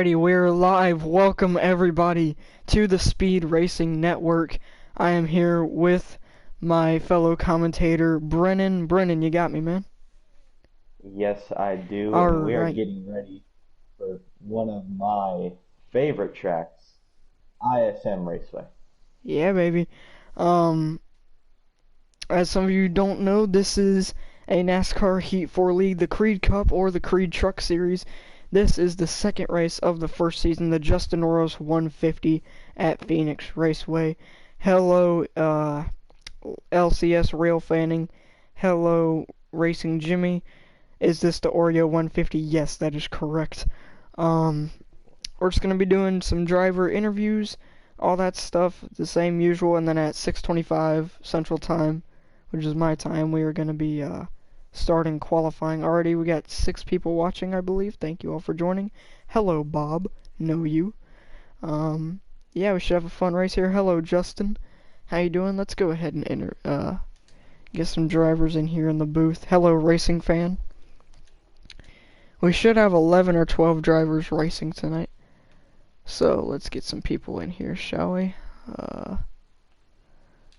Alrighty, we're live. Welcome everybody to the Speed Racing Network. I am here with my fellow commentator, Brennan. Brennan, you got me, man? Yes, I do, and we are Alright. getting ready for one of my favorite tracks, ISM Raceway. Yeah, baby. Um, as some of you don't know, this is a NASCAR Heat 4 League, the Creed Cup or the Creed Truck Series. This is the second race of the first season, the Justin Oros 150 at Phoenix Raceway. Hello, LCS Rail Fanning. Hello, Racing Jimmy. Is this the Oreo 150? Yes, that is correct. Um, we're just going to be doing some driver interviews, all that stuff, the same usual, and then at 6:25 Central Time, which is my time, we are going to be starting qualifying. Already we got 6 people watching, I believe. Thank you all for joining. Hello, Bob. Know you. Yeah, we should have a fun race here. Hello, Justin. How you doing? Let's go ahead and get some drivers in here in the booth. Hello, racing fan. We should have 11 or 12 drivers racing tonight. So let's get some people in here, shall we? How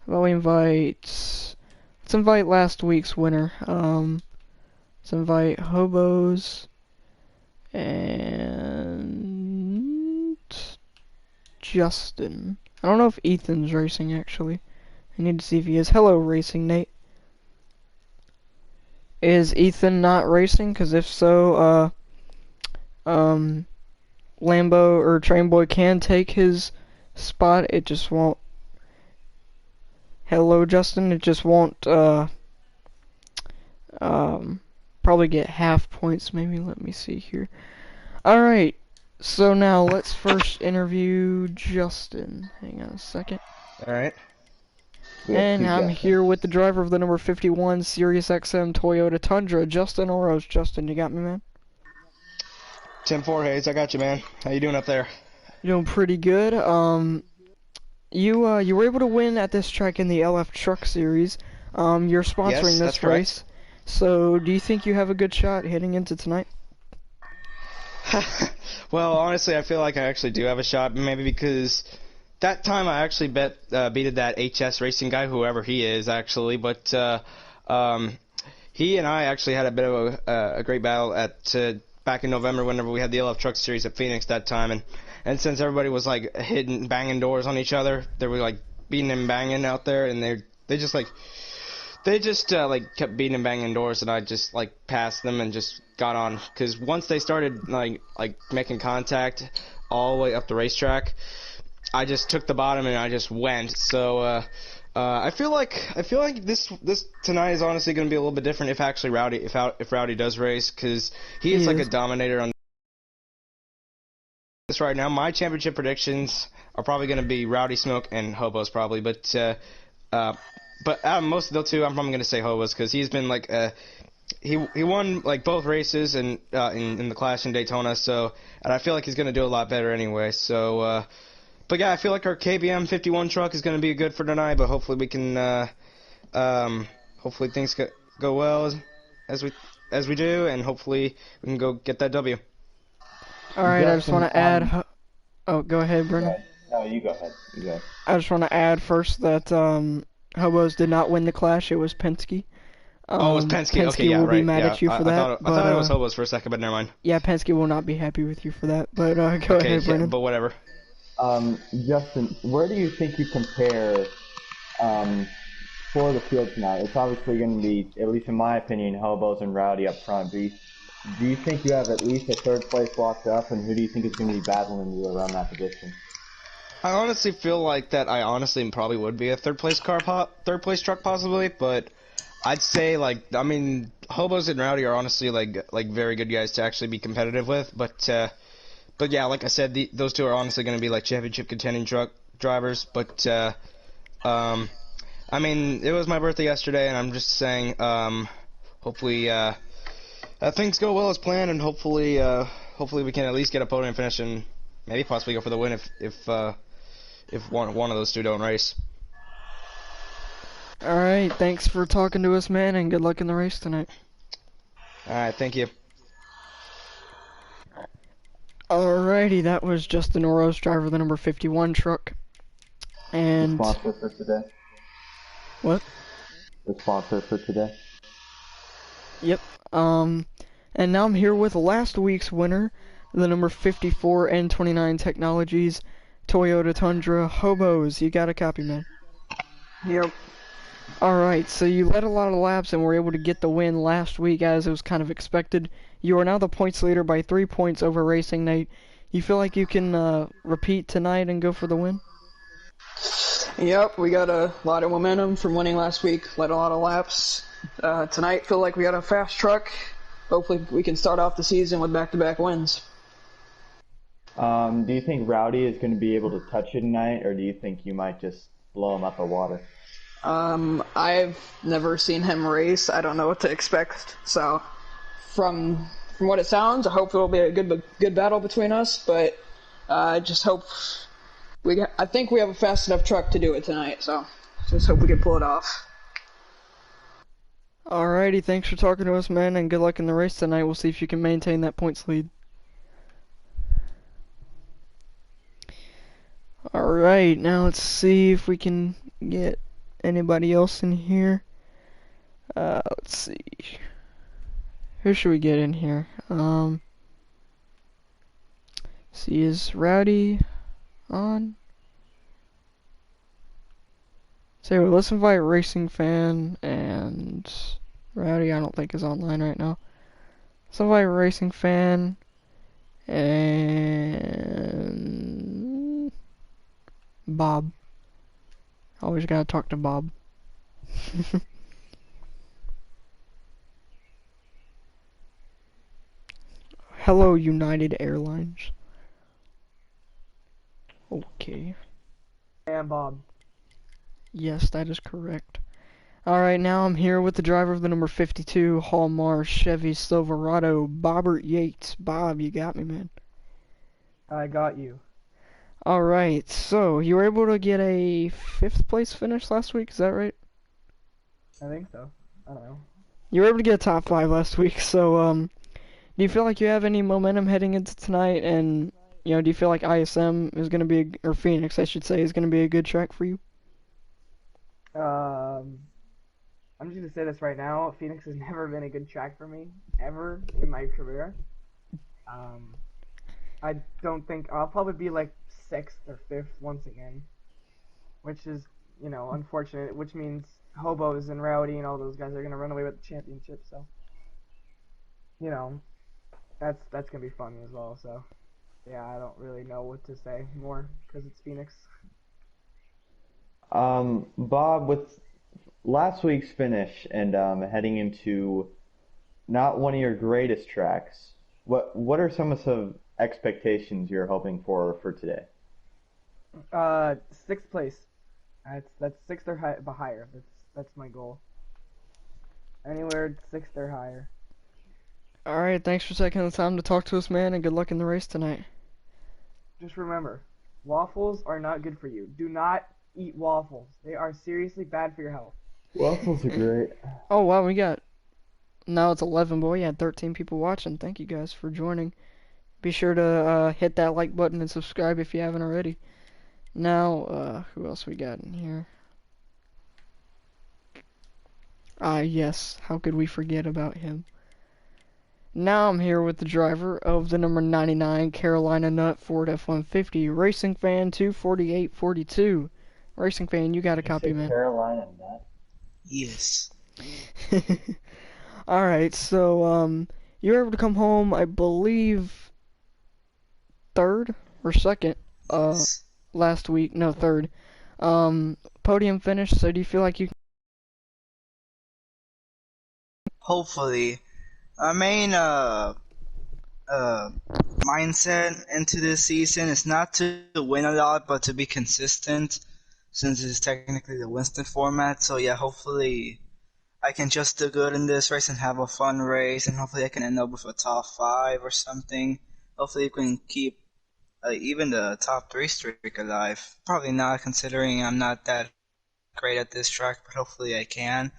about we let's invite last week's winner. Let's invite Hobos and Justin. I don't know if Ethan's racing actually. I need to see if he is. Hello, Racing Nate. Is Ethan not racing? Because if so, Lambo or Trainboy can take his spot. It just won't. Hello, Justin. It just won't, probably get half points, maybe. Let me see here. Alright, so now let's first interview Justin. Hang on a second. Alright. And I'm here with the driver of the number 51 Sirius XM Toyota Tundra, Justin Oros. Justin, you got me, man? Tim Forhays, I got you, man. How you doing up there? Doing pretty good. You were able to win at this track in the LF Truck Series. You're sponsoring Yes, that's this race. So, do you think you have a good shot heading into tonight? Well, honestly, I feel like I actually do have a shot, maybe because that time I actually beated that HS Racing guy, whoever he is, actually. But he and I actually had a bit of a great battle at back in November whenever we had the LF Truck Series at Phoenix that time. And since everybody was like hitting, banging doors on each other, they were like beating and banging out there, and they just kept beating and banging doors, and I just like passed them and just got on. Because once they started like making contact all the way up the racetrack, I just took the bottom and I just went. So I feel like this tonight is honestly going to be a little bit different if actually if Rowdy does race, because he is like a dominator on this right now. My championship predictions are probably going to be Rowdy, Smoke, and Hobos probably, but out of most of the two, I'm probably going to say Hobos, because he's been like he won like both races and in the Clash in Daytona, so, and I feel like he's going to do a lot better anyway. So but yeah, I feel like our KBM 51 truck is going to be good for tonight, but hopefully we can hopefully things go well as we do, and hopefully we can go get that W. Alright, I just want to add... Oh, go ahead, Brennan. No, you go ahead. You go. I just want to add first that Hobos did not win the Clash. It was Penske. Oh, it was Penske. Okay, yeah, will right. be mad at you for that. I thought it was Hobos for a second, but never mind. Yeah, Penske will not be happy with you for that. But go ahead, Brennan. But whatever. Justin, where do you think you compare for the field tonight? It's obviously going to be, at least in my opinion, Hobos and Rowdy up front. Do you think you have at least a third place locked up, and who do you think is going to be battling you around that position? I honestly feel like that I honestly probably would be a third place truck possibly, but I'd say Hobos and Rowdy are honestly like very good guys to actually be competitive with, but yeah, like I said, those two are honestly going to be like championship contending truck drivers. But I mean, it was my birthday yesterday, and I'm just saying, hopefully things go well as planned, and hopefully we can at least get a podium finish and maybe possibly go for the win if one of those two don't race. Alright, thanks for talking to us, man, and good luck in the race tonight. Alright, thank you. Alrighty, that was Justin Oros, driver of the number 51 truck. The And sponsor for today. what? The sponsor for today. Yep. And now I'm here with last week's winner, the number 54 N29 Technologies Toyota Tundra Hobos. You got a copy, man. Yep. Alright, so you led a lot of laps and were able to get the win last week as it was kind of expected. You are now the points leader by 3 points over Racing Night. You feel like you can repeat tonight and go for the win? Yep, we got a lot of momentum from winning last week, led a lot of laps. Tonight, feel like we got a fast truck. Hopefully, we can start off the season with back-to-back wins. Do you think Rowdy is going to be able to touch you tonight, or do you think you might just blow him out the water? I've never seen him race. I don't know what to expect. So, from what it sounds, I hope it'll be a good battle between us. But I just hope I think we have a fast enough truck to do it tonight. So, just hope we can pull it off. Alrighty, thanks for talking to us, man, and good luck in the race tonight. We'll see if you can maintain that points lead. Alright, now let's see if we can get anybody else in here. Let's see. Who should we get in here? See, is Rowdy on? So let's invite Racing Fan and Rowdy. I don't think is online right now. Let's invite Racing Fan and Bob. Always gotta talk to Bob. Hello, United Airlines. Okay. And Bob. Yes, that is correct. Alright, now I'm here with the driver of the number 52 Hallmark Chevy Silverado, Bobbert Yates. Bob, you got me, man. I got you. Alright, so you were able to get a 5th place finish last week, is that right? I think so. I don't know. You were able to get a top 5 last week, so do you feel like you have any momentum heading into tonight? And do you feel like ISM is going to be, or Phoenix, I should say, is going to be a good track for you? I'm just gonna say this right now. Phoenix has never been a good track for me ever in my career. I don't think I'll probably be like 6th or 5th once again, which is unfortunate. Which means Hobos and Rowdy and all those guys are gonna run away with the championship. So that's gonna be fun as well. So yeah, I don't really know what to say more because it's Phoenix. Bob, with last week's finish and heading into not one of your greatest tracks, what are some of the expectations you're hoping for today? 6th place. That's 6th or higher. That's my goal. Anywhere 6th or higher. Alright, thanks for taking the time to talk to us, man, and good luck in the race tonight. Just remember, waffles are not good for you. Do not eat waffles. They are seriously bad for your health. Waffles are great. Oh wow, now it's 11, but we had 13 people watching. Thank you guys for joining. Be sure to hit that like button and subscribe if you haven't already. Now, who else we got in here? Yes, how could we forget about him? Now I'm here with the driver of the number 99 Carolina Nut Ford F-150, Racing Fan 24842. Racing Fan, you got a copy, man. Carolina Nut. Yes. Alright, so, you were able to come home, I believe, 3rd or 2nd, last week. No, 3rd. Podium finish, so do you feel like you can... Hopefully. Our main mindset into this season is not to win a lot, but to be consistent, since it's technically the Winston format. So yeah, hopefully I can just do good in this race and have a fun race, and hopefully I can end up with a top 5 or something. Hopefully you can keep even the top 3 streak alive. Probably not, considering I'm not that great at this track, but hopefully I can.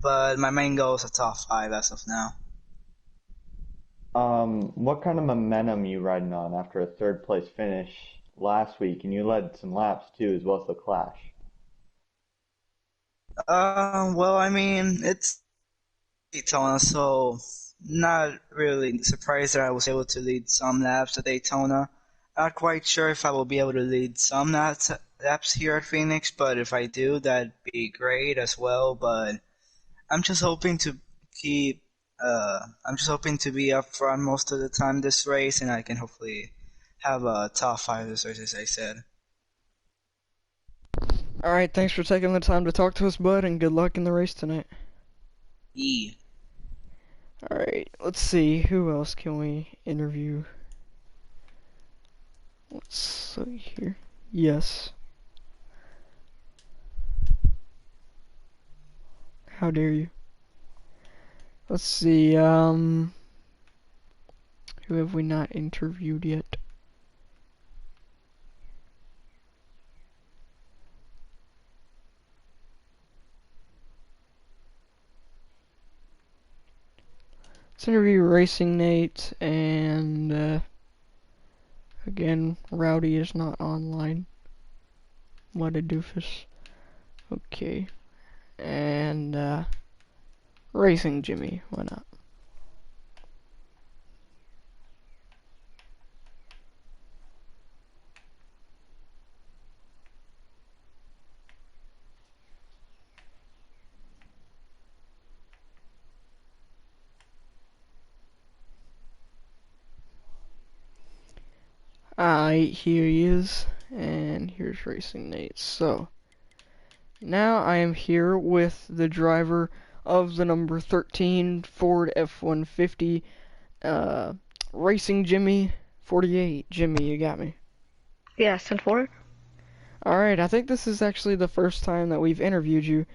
But my main goal is a top 5 as of now. What kind of momentum you riding on after a third place finish last week, and you led some laps too, as well as the Clash. Well, I mean, it's Daytona, so not really surprised that I was able to lead some laps at Daytona. Not quite sure if I will be able to lead some laps here at Phoenix, but if I do, that'd be great as well. But I'm just hoping to keep, I'm just hoping to be up front most of the time this race, and I can hopefully have a top five this race, as I said. Alright, thanks for taking the time to talk to us, bud, and good luck in the race tonight. E. Alright, let's see, who else can we interview? Let's see here. Yes. How dare you? Let's see, who have we not interviewed yet? Let's interview Racing Nate, and again, Rowdy is not online. What a doofus. Okay. And Racing Jimmy, why not? Alright, here he is, and here's Racing Nate. So, now I am here with the driver of the number 13 Ford F-150, Racing Jimmy 48. Jimmy, you got me. Yes, and four. Alright, I think this is actually the first time that we've interviewed you.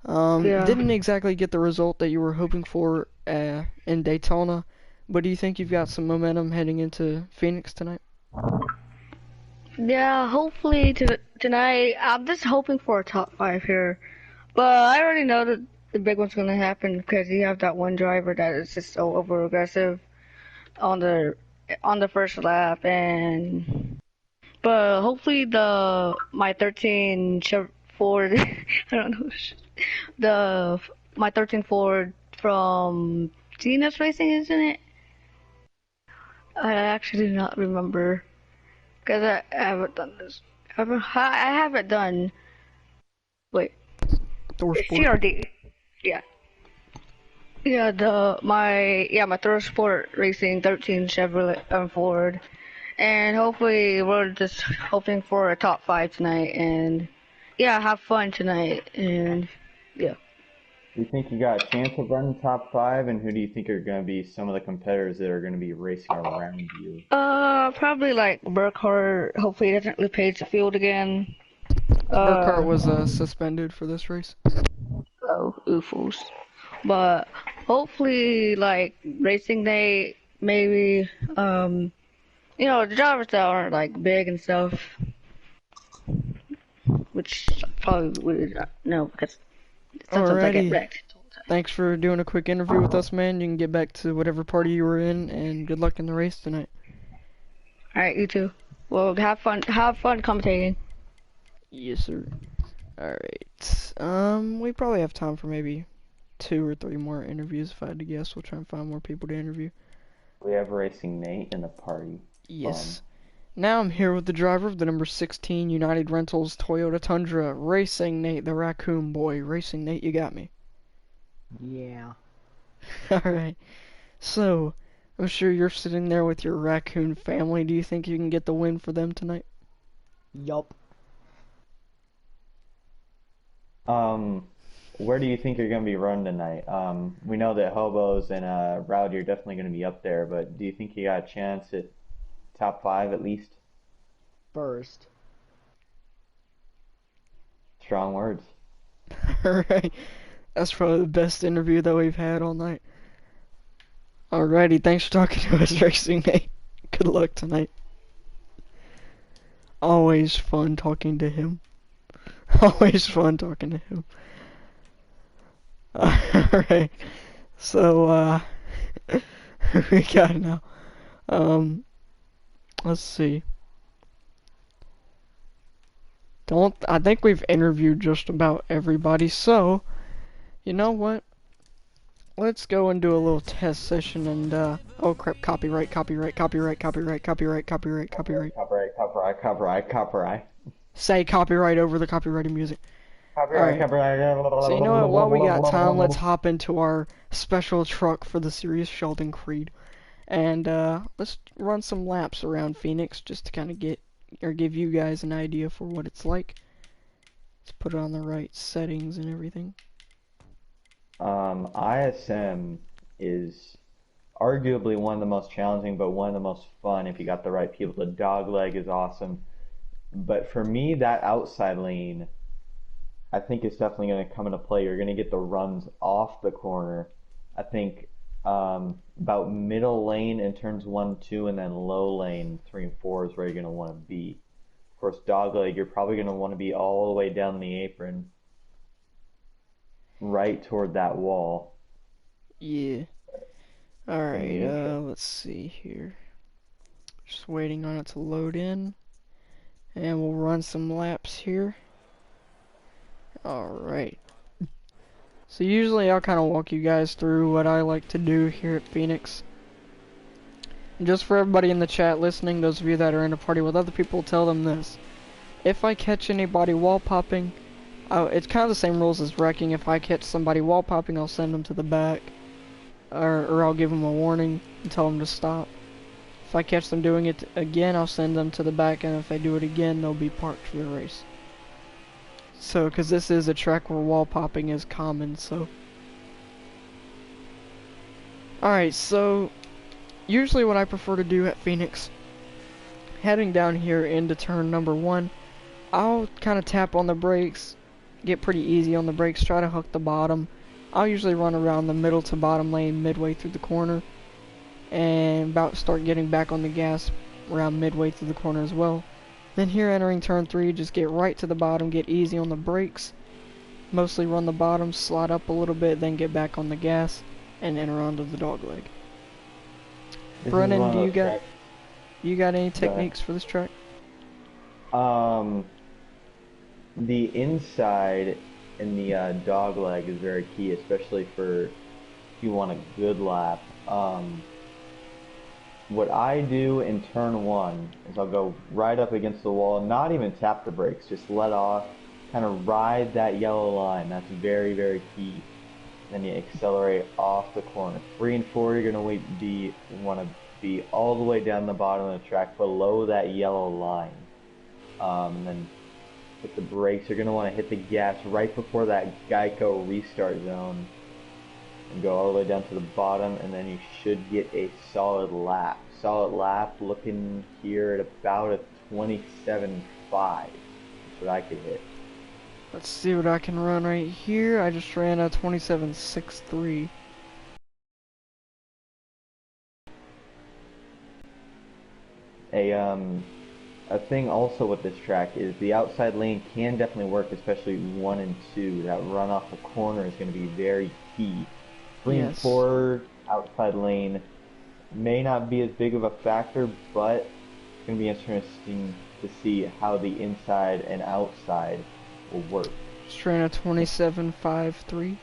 Yeah. Didn't exactly get the result that you were hoping for in Daytona, but do you think you've got some momentum heading into Phoenix tonight? Yeah, hopefully tonight. I'm just hoping for a top five here, but I already know that the big one's gonna happen because you have that one driver that is just so over aggressive on the first lap, and but hopefully my 13 Ford, I don't know, my 13 Ford from Gina's Racing, isn't it? I actually do not remember. Because I haven't done this. I haven't done. Wait. Thor Sport. CRD. Yeah. Yeah, my Thor Sport Racing 13 Chevrolet Ford. And hopefully we're just hoping for a top five tonight and yeah, have fun tonight and yeah. Do you think you got a chance of running top five, and who do you think are going to be some of the competitors that are going to be racing around you? Probably like Burkhardt. Hopefully he doesn't repair the field again. Burkhardt was suspended for this race. Oh, oofles. But hopefully, like racing day, maybe the drivers that aren't like big and stuff, which I probably would not know because sometimes I get Alrighty. wrecked. Thanks for doing a quick interview with us, man. You can get back to whatever party you were in, and good luck in the race tonight. All right, you too. Well, have fun. Have fun commentating. Yes, sir. Alright. We probably have time for maybe 2 or 3 more interviews if I had to guess. We'll try and find more people to interview. We have Racing Nate in the party. Yes. Now I'm here with the driver of the number 16 United Rentals Toyota Tundra, Racing Nate, the Raccoon Boy. Racing Nate, you got me. Yeah. Alright. So, I'm sure you're sitting there with your raccoon family. Do you think you can get the win for them tonight? Yup. Where do you think you're going to be running tonight? We know that Hobos and Rowdy are definitely going to be up there, but do you think you got a chance at top five at least? First. Strong words. Alright. That's probably the best interview that we've had all night. Alrighty, thanks for talking to us, Racing Nate. Good luck tonight. Always fun talking to him. Always fun talking to him. Alright. So, we got it now. Um, let's see. I think we've interviewed just about everybody, so, you know what? Let's go and do a little test session and, oh crap, copyright, copyright, copyright, copyright, copyright, copyright, copyright. Copyright. Say copyright over the copyrighted music. Copyright, Alright, copyright. so you know what, while we got time, let's hop into our special truck for the Serious Sheldon Creed. And, let's run some laps around Phoenix just to kind of give you guys an idea for what it's like. Let's put it on the right settings and everything. ISM is arguably one of the most challenging, but one of the most fun if you got the right people. The dog leg is awesome. But for me, that outside lane, I think is definitely going to come into play. You're going to get the runs off the corner. I think about middle lane in turns 1, 2, and then low lane 3 and 4 is where you're going to want to be. Of course, dog leg, you're probably going to want to be all the way down the apron, right toward that wall. Yeah. Alright, let's see here. Just waiting on it to load in. And we'll run some laps here. Alright. So usually I'll kind of walk you guys through what I like to do here at Phoenix. And just for everybody in the chat listening, those of you that are in a party with other people, tell them this. If I catch anybody wall popping, it's kind of the same rules as wrecking. If I catch somebody wall popping, I'll send them to the back. Or I'll give them a warning and tell them to stop. If I catch them doing it again, I'll send them to the back, and if they do it again, they'll be parked for the race. So, because this is a track where wall popping is common, so. Alright, so, usually what I prefer to do at Phoenix, heading down here into turn number 1, I'll kind of tap on the brakes, get pretty easy on the brakes, try to hook the bottom. I'll usually run around the middle to bottom lane midway through the corner, and about start getting back on the gas around midway through the corner as well. Then here entering turn 3, just get right to the bottom, get easy on the brakes, mostly run the bottom, slide up a little bit, then get back on the gas, and enter onto the dog leg. Brennan, you got any techniques for this track? The inside in the dog leg is very key, especially for if you want a good lap. What I do in turn 1 is I'll go right up against the wall and not even tap the brakes, just let off, kind of ride that yellow line. That's very, very key. Then you accelerate off the corner. 3 and 4, you're going to want to be all the way down the bottom of the track below that yellow line. And then with the brakes, you're going to want to hit the gas right before that Geico restart zone and go all the way down to the bottom, and then you should get a solid lap. Solid lap looking here at about a 27.5. That's what I could hit. Let's see what I can run right here. I just ran a 27.63. A thing also with this track is the outside lane can definitely work, especially 1 and 2. That run off the corner is going to be very key. 3 and 4 outside lane may not be as big of a factor, but it's going to be interesting to see how the inside and outside will work. Just ran a 27.53.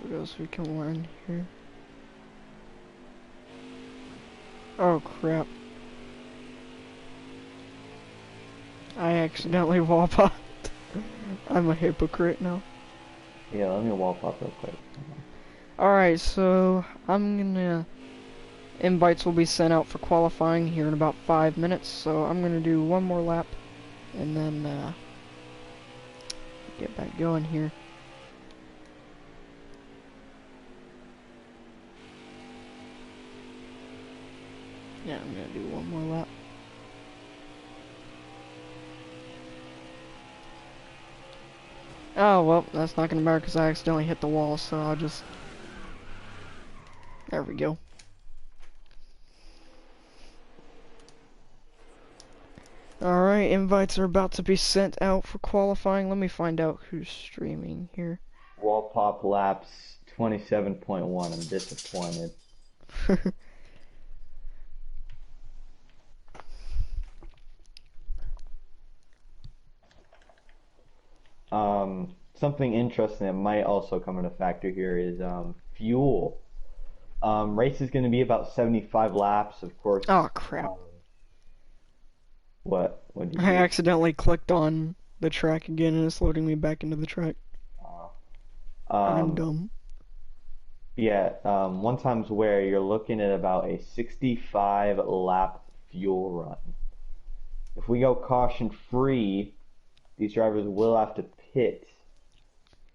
What else we can learn here? Oh crap. I accidentally wall popped. I'm a hypocrite now. Yeah, let me wall pop real quick. Alright, so invites will be sent out for qualifying here in about 5 minutes, so I'm gonna do one more lap and then get back going here. Yeah, I'm gonna do one more lap. Oh, well, that's not gonna matter because I accidentally hit the wall, so I'll just... There we go. Alright, invites are about to be sent out for qualifying. Let me find out who's streaming here. Wall pop laps 27.1. I'm disappointed. Something interesting that might also come into factor here is fuel. Race is going to be about 75 laps, of course. Oh crap. What? What did you I do? accidentally clicked on the track again and it's loading me back into the track. I'm Um, dumb. yeah, one time's where you're looking at about a 65 lap fuel run. If we go caution free, these drivers will have to pit,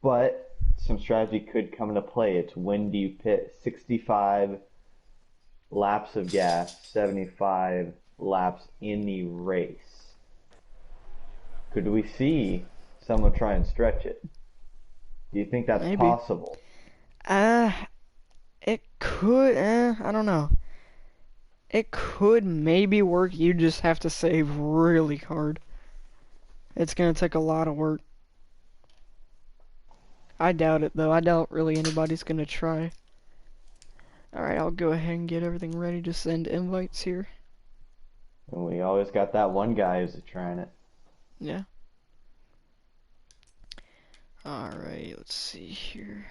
but some strategy could come into play. It's when do you pit? 65 laps of gas, 75 laps in the race. Could we see someone try and stretch it? Do you think that's Maybe. possible? Uh, it could, I don't know. It could maybe work. You just have to save really hard. It's gonna take a lot of work. I doubt it though. I doubt really anybody's gonna try. Alright, I'll go ahead and get everything ready to send invites here. And we always got that one guy who's trying it. Yeah. Alright, let's see here.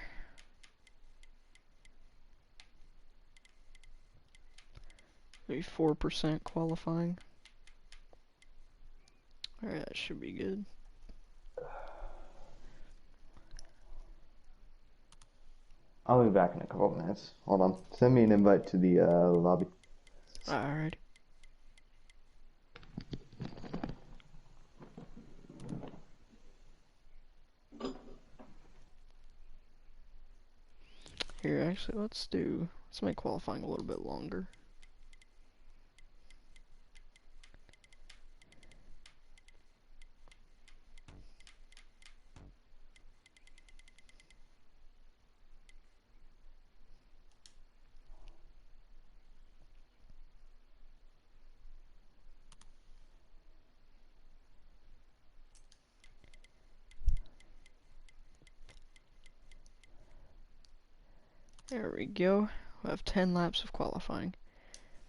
Maybe 4% qualifying. Alright, that should be good. I'll be back in a couple of minutes. Hold on. Send me an invite to the lobby. Alright. Here, actually, let's make qualifying a little bit longer. There we go. We have 10 laps of qualifying.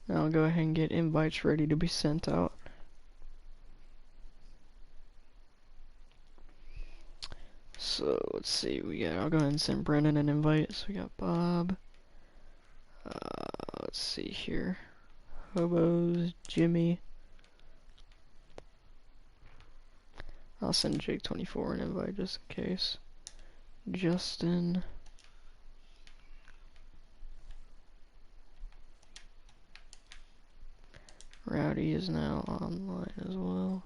Now I'll go ahead and get invites ready to be sent out. So let's see, I'll go ahead and send Brennan an invite. So we got Bob. Let's see here. Hobos, Jimmy. I'll send Jake24 an invite just in case. Justin. Rowdy is now online as well.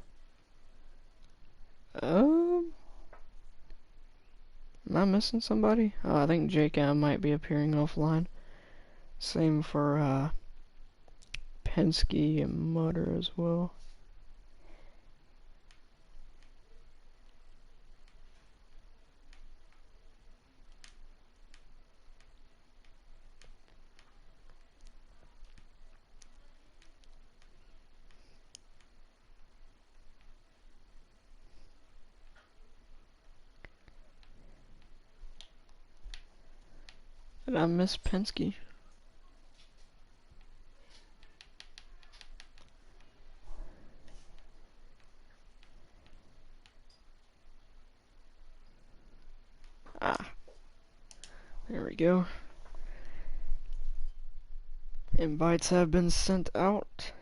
Am I missing somebody? I think Jake might be appearing offline. Same for Penske and Mutter as well. Did I miss Penske? Ah, there we go. Invites have been sent out.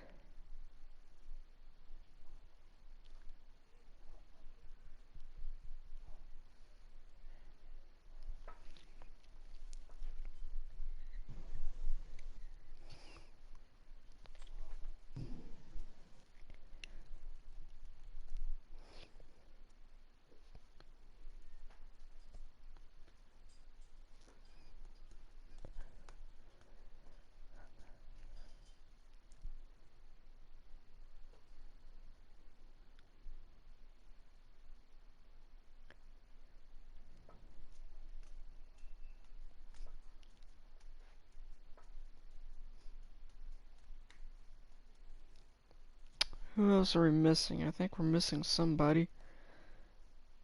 Who else are we missing? I think we're missing somebody.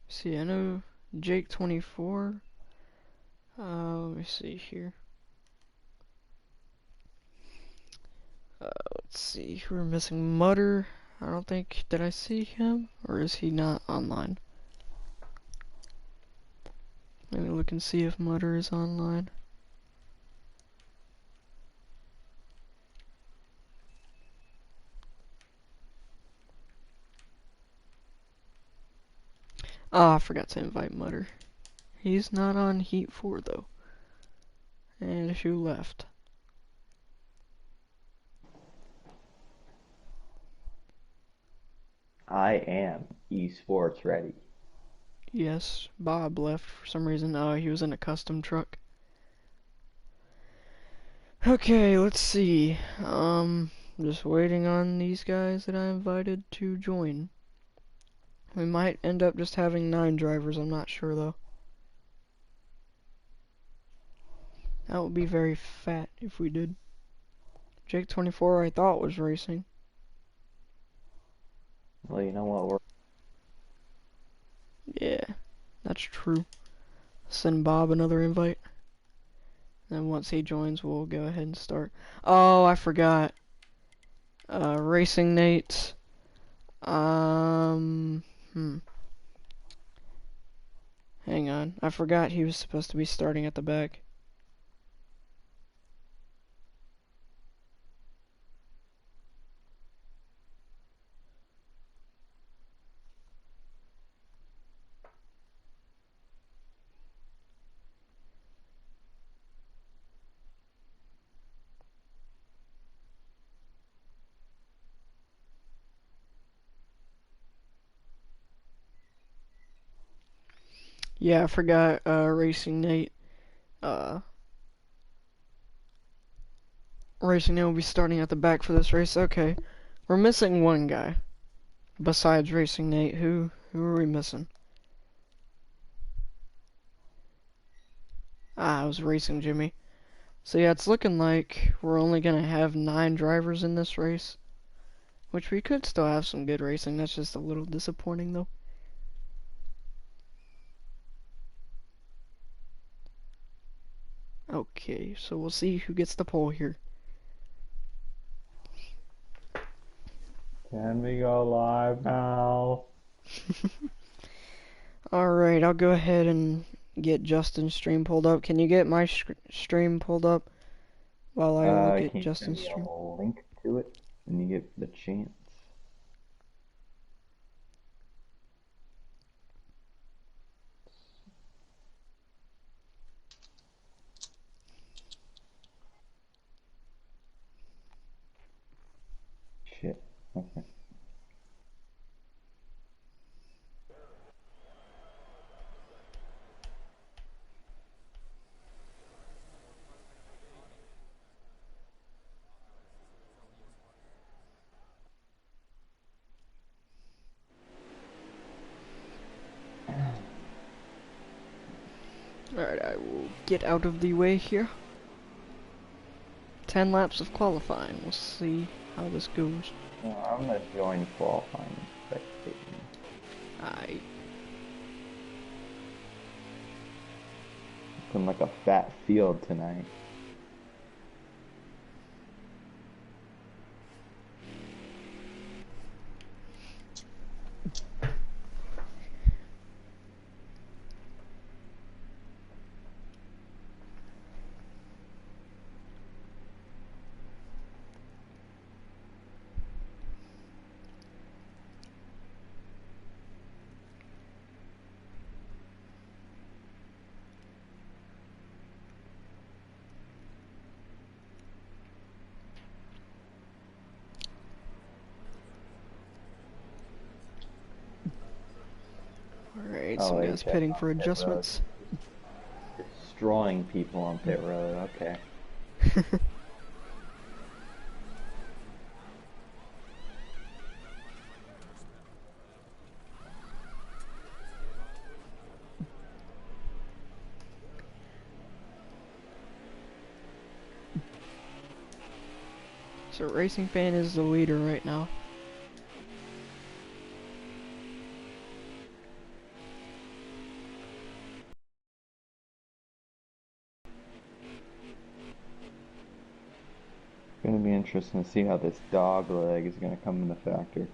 See, I know Jake 24. Let me see here. Let's see, who we're missing? Mutter. I don't think, did I see him? Or is he not online? Let me look and see if Mutter is online. Ah, I forgot to invite Mutter. He's not on Heat 4 though. And who left? I am esports ready. Yes, Bob left for some reason. Oh, he was in a custom truck. Okay, let's see. Just waiting on these guys that I invited to join. We might end up just having 9 drivers, I'm not sure though. That would be very fat if we did. Jake 24 I thought was racing. Well, you know what? Yeah, that's true. Send Bob another invite. And once he joins, we'll go ahead and start. Oh, I forgot. Racing Nate. Hmm. Hang on. I forgot he was supposed to be starting at the back. Yeah, I forgot, Racing Nate. Racing Nate will be starting at the back for this race. Okay. We're missing one guy. Besides Racing Nate, who are we missing? Ah, it was Racing Jimmy. So yeah, it's looking like we're only gonna have 9 drivers in this race. Which we could still have some good racing, that's just a little disappointing though. Okay, so we'll see who gets the pole here. Can we go live now? Alright, I'll go ahead and get Justin's stream pulled up. Can you get my stream pulled up while I look at Can you send Justin's me stream? a link to it when you get the chance? Shit. Okay. Alright, I will get out of the way here. 10 laps of qualifying. We'll see how this goes. I'm gonna join qualifying and spectating. I Looking like a fat field tonight. Alright, Oh, some they guys check pitting on for pit road. adjustments. Destroying people on pit road. Okay. So Racing Fan is the leader right now. interesting to see how this dog leg is going to come into factor.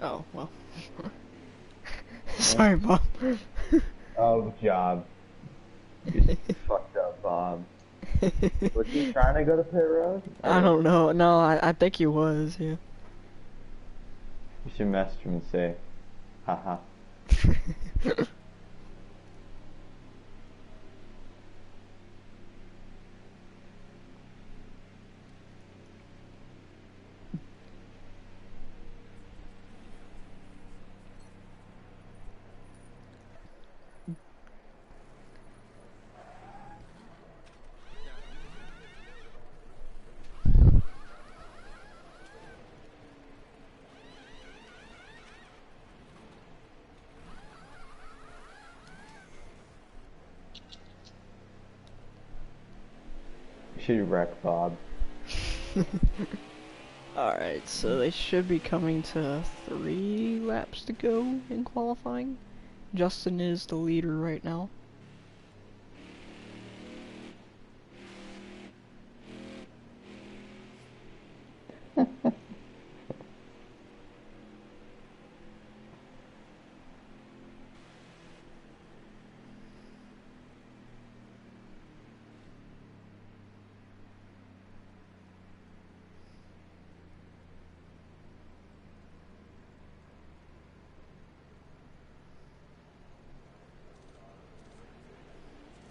Oh, well. Sorry, Bob. Oh, job. You fucked up, Bob. Was he trying to go to pit road? I don't know. No, I think he was, yeah. You should message him and say, haha. You should wreck Bob. Alright, so they should be coming to 3 laps to go in qualifying. Justin is the leader right now.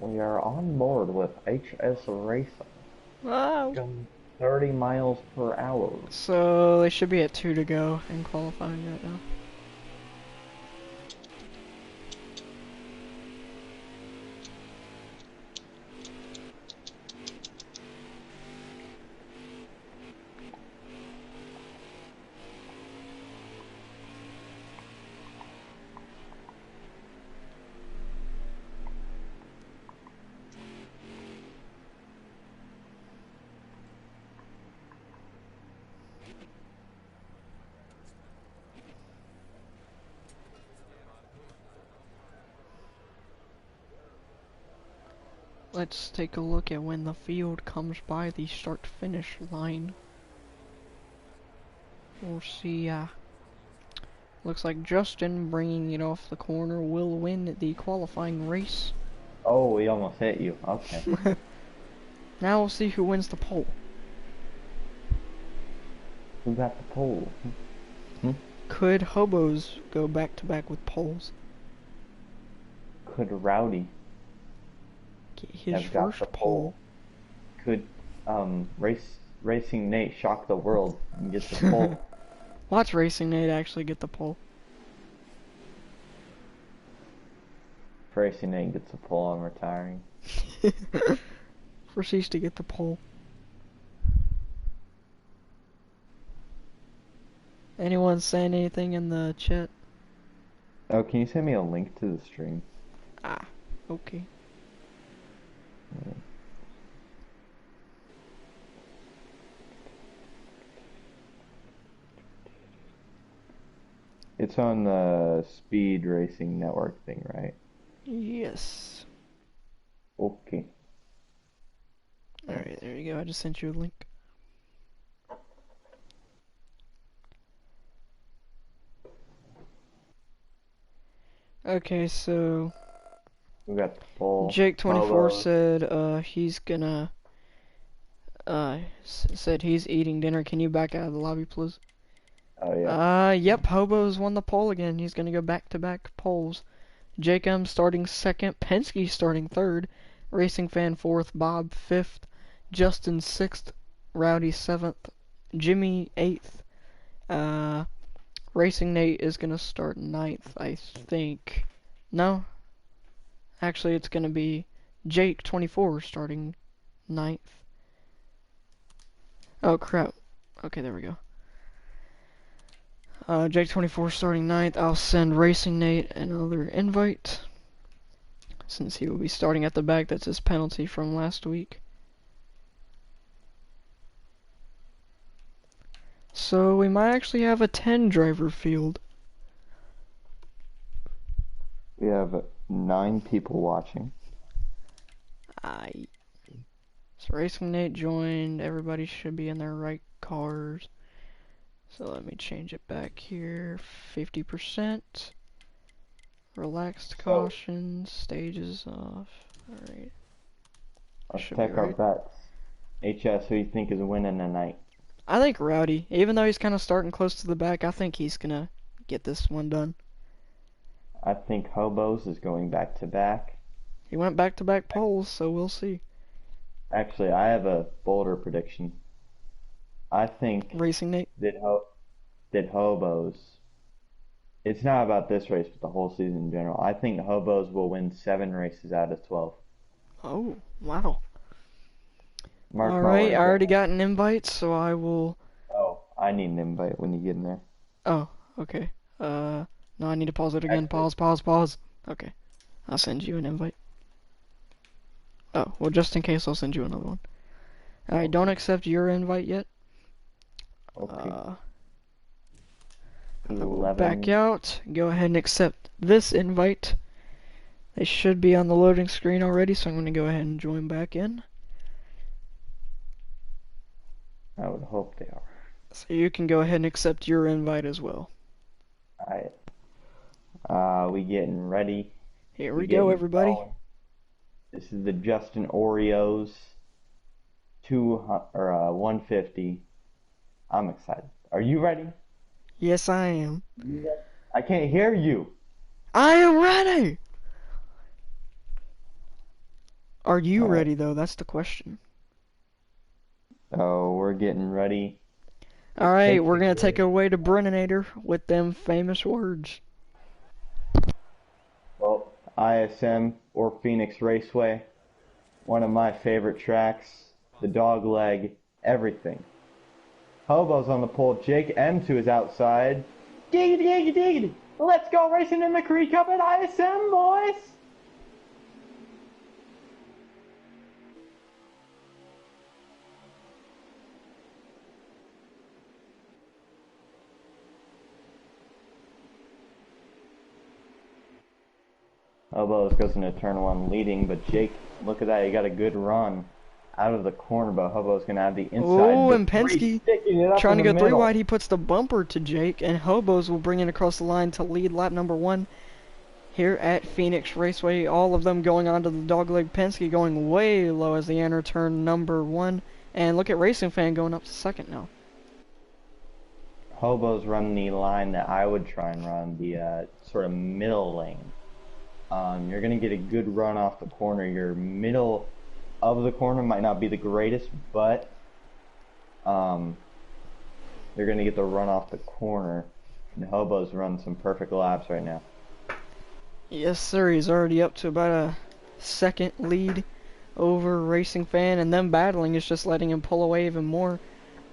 We are on board with HS Racing. Wow. Going 30 miles per hour. So they should be at 2 to go in qualifying right now. Let's take a look at when the field comes by the start-finish line. We'll see, looks like Justin bringing it off the corner will win the qualifying race. Oh, we almost hit you. Okay. Now we'll see who wins the pole. Who got the pole? Could Hobos go back-to-back with poles? Could Rowdy Get his have got first the pole. Could Racing Nate shock the world and get the pole? Watch Racing Nate actually get the pole. If Racing Nate gets a pole, I'm retiring. Proceeds to get the pole. Anyone saying anything in the chat? Oh, can you send me a link to the stream? Ah, okay. It's on the Speed Racing Network thing, right? Yes. Okay. Alright, there you go. I just sent you a link. Okay, so We got the pole. Jake24 said he's gonna said he's eating dinner. Can you back out of the lobby, please? Oh yeah. Yep, Hobo's won the pole again. He's gonna go back-to-back poles. Jake M starting second, Penske starting third, Racing Fan fourth, Bob fifth, Justin sixth, Rowdy seventh, Jimmy eighth. Racing Nate is gonna start ninth, I think. No, actually, it's gonna be Jake24 starting ninth. Oh crap. Okay, there we go. Jake24 starting ninth. I'll send Racing Nate another invite, since he will be starting at the back. That's his penalty from last week. So we might actually have a 10 driver field. We have 9 people watching. So Racing Nate joined. Everybody should be in their right cars. So let me change it back here. 50%. Relaxed caution. Stages off. Alright. Let's Should take be our right. bets. HS, who do you think is winning tonight? I think Rowdy, even though he's kind of starting close to the back, I think he's gonna get this one done. I think Hobos is going back to back. He went back-to-back poles, so we'll see. Actually, I have a bolder prediction. I think Racing Nate. that Hobos. It's not about this race, but the whole season in general. I think Hobos will win 7 races out of 12. Oh, wow. Mark my Alright, words. I already got an invite, so I will... Oh, I need an invite when you get in there. Oh, okay. No, I need to pause it again. Pause. Okay. I'll send you an invite. Oh, well, just in case, I'll send you another one. Alright, don't accept your invite yet. Okay. I will 11. back out. Go ahead and accept this invite. They should be on the loading screen already, so I'm going to go ahead and join back in. I would hope they are. So you can go ahead and accept your invite as well. Alright. We getting ready. Here we go, everybody. Going. This is the Justin Oreos 150. I'm excited. Are you ready? Yes, I am. I can't hear you. I am ready! Are you All right. ready, though? That's the question. Oh, we're getting ready. Alright, we're going to take it away to Brennanator with them famous words. Well, ISM or Phoenix Raceway, one of my favorite tracks, the dog leg, everything. Hobo's on the pole, Jake M2 is outside. Diggity. Let's go racing in the Creed Cup at ISM, boys! Hobos goes into turn 1 leading, but Jake, look at that, he got a good run out of the corner, but Hobo's going to have the inside. Oh, and Penske trying to go 3 middle. wide. He puts the bumper to Jake, and Hobos will bring it across the line to lead lap number 1 here at Phoenix Raceway. All of them going onto the dogleg. Penske going way low as they enter turn number 1. And look at Racing Fan going up to second now. Hobos run the line that I would try and run, the sort of middle lane. You're going to get a good run off the corner. Your middle of the corner might not be the greatest, but you're going to get the run off the corner. And Hobos run some perfect laps right now. Yes, sir. He's already up to about a second lead over Racing Fan, and them battling is just letting him pull away even more.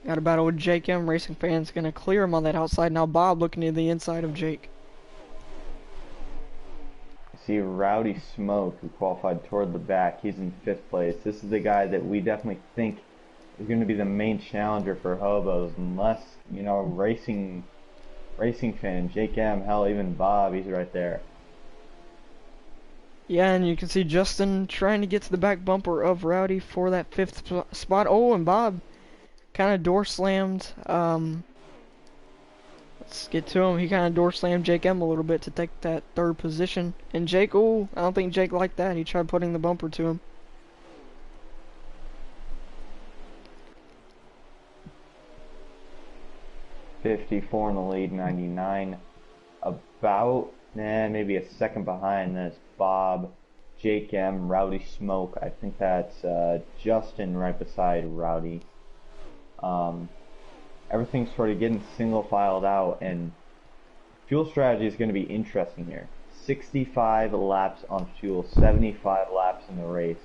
Got a battle with Jake M. Racing Fan's going to clear him on that outside. Now Bob looking to the inside of Jake. See Rowdy Smoke, who qualified toward the back. He's in 5th place. This is the guy that we definitely think is going to be the main challenger for Hobos, unless, you know, Racing Fan, Jake M, hell, even Bob, he's right there. Yeah, and you can see Justin trying to get to the back bumper of Rowdy for that 5th spot. Oh, and Bob kind of door slammed. Let's get to him. He kind of door slammed Jake M a little bit to take that 3rd position. And Jake, oh, I don't think Jake liked that. He tried putting the bumper to him. .54 in the lead, 99. About, maybe a second behind this. Bob, Jake M, Rowdy Smoke. I think that's Justin right beside Rowdy. Everything's sort of getting single filed out, and fuel strategy is going to be interesting here. 65 laps on fuel, 75 laps in the race.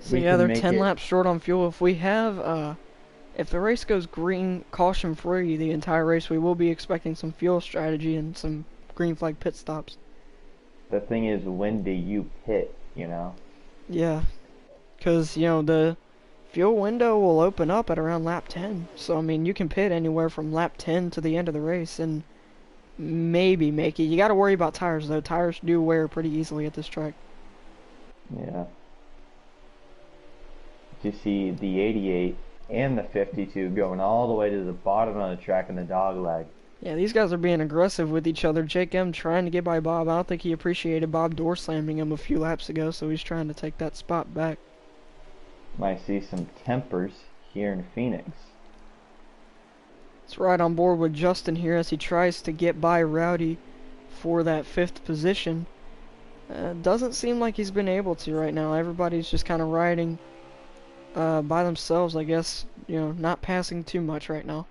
So yeah, they're 10 laps short on fuel. If we have if the race goes green, caution free the entire race, we will be expecting some fuel strategy and some green flag pit stops. The thing is, when do you pit, you know? Yeah, because, you know, the fuel window will open up at around lap 10. So, I mean, you can pit anywhere from lap 10 to the end of the race and maybe make it. You got to worry about tires, though. Tires do wear pretty easily at this track. Yeah. You see the 88 and the 52 going all the way to the bottom of the track in the dog leg. Yeah, these guys are being aggressive with each other. Jake M trying to get by Bob. I don't think he appreciated Bob door slamming him a few laps ago, so he's trying to take that spot back. Might see some tempers here in Phoenix. It's right on board with Justin here as he tries to get by Rowdy for that 5th position. Doesn't seem like he's been able to right now. Everybody's just kind of riding by themselves, I guess. You know, not passing too much right now.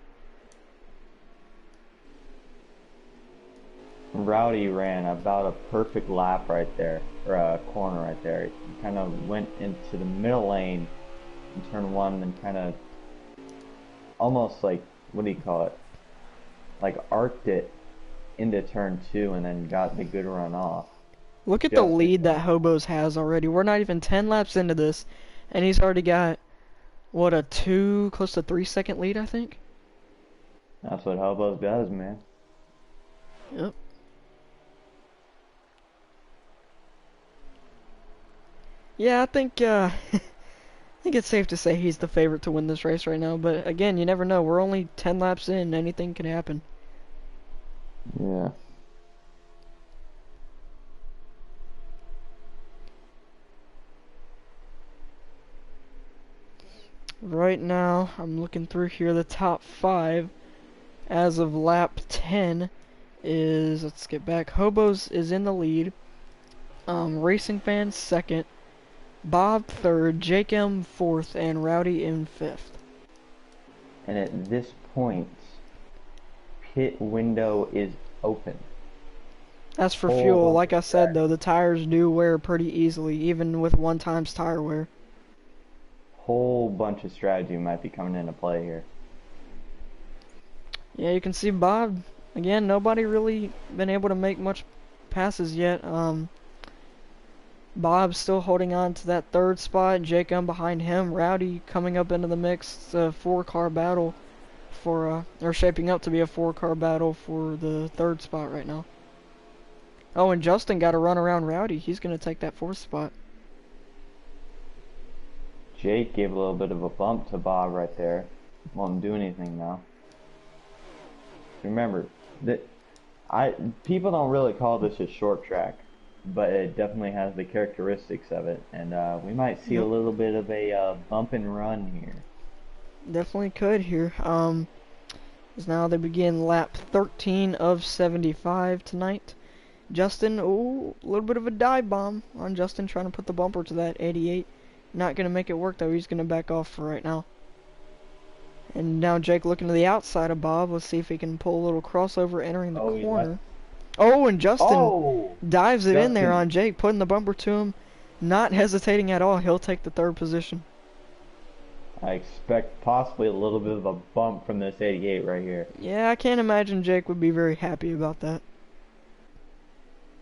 Rowdy ran about a perfect lap right there, or a corner right there. He kind of went into the middle lane in turn 1 and kind of almost like, what do you call it? Like arced it into turn 2 and then got the good run off. Look at the lead that Hobos has already. We're not even 10 laps into this, and he's already got, what, a 2, close to 3 second lead, I think? That's what Hobos does, man. Yep. Yeah, I think I think it's safe to say he's the favorite to win this race right now, but again, you never know. We're only 10 laps in, anything can happen. Yeah. Right now, I'm looking through here, the top 5 as of lap 10 is, let's get back, Hobos is in the lead, Racing Fans 2nd, Bob 3rd, Jake M 4th, and Rowdy in 5th. And at this point, pit window is open. As for fuel, like I said though, the tires do wear pretty easily, even with 1 times tire wear. Whole bunch of strategy might be coming into play here. Yeah, you can see Bob, again, nobody really been able to make much passes yet. Bob's still holding on to that 3rd spot, Jake M behind him, Rowdy coming up into the mix. It's a 4-car battle for, or shaping up to be a 4-car battle for the 3rd spot right now. Oh, and Justin got to run around Rowdy. He's going to take that 4th spot. Jake gave a little bit of a bump to Bob right there. Won't do anything now. Remember, that people don't really call this a short track, but it definitely has the characteristics of it, and we might see a little bit of a bump and run here. Definitely could here. As now they begin lap 13 of 75 tonight. Justin, oh, a little bit of a dive bomb on Justin trying to put the bumper to that 88. Not going to make it work though, he's going to back off for right now. And now Jake looking to the outside of Bob. Let's see if he can pull a little crossover entering the corner. Oh, and Justin dives it in there on Jake, putting the bumper to him. Not hesitating at all, he'll take the 3rd position. I expect possibly a little bit of a bump from this 88 right here. Yeah, I can't imagine Jake would be very happy about that.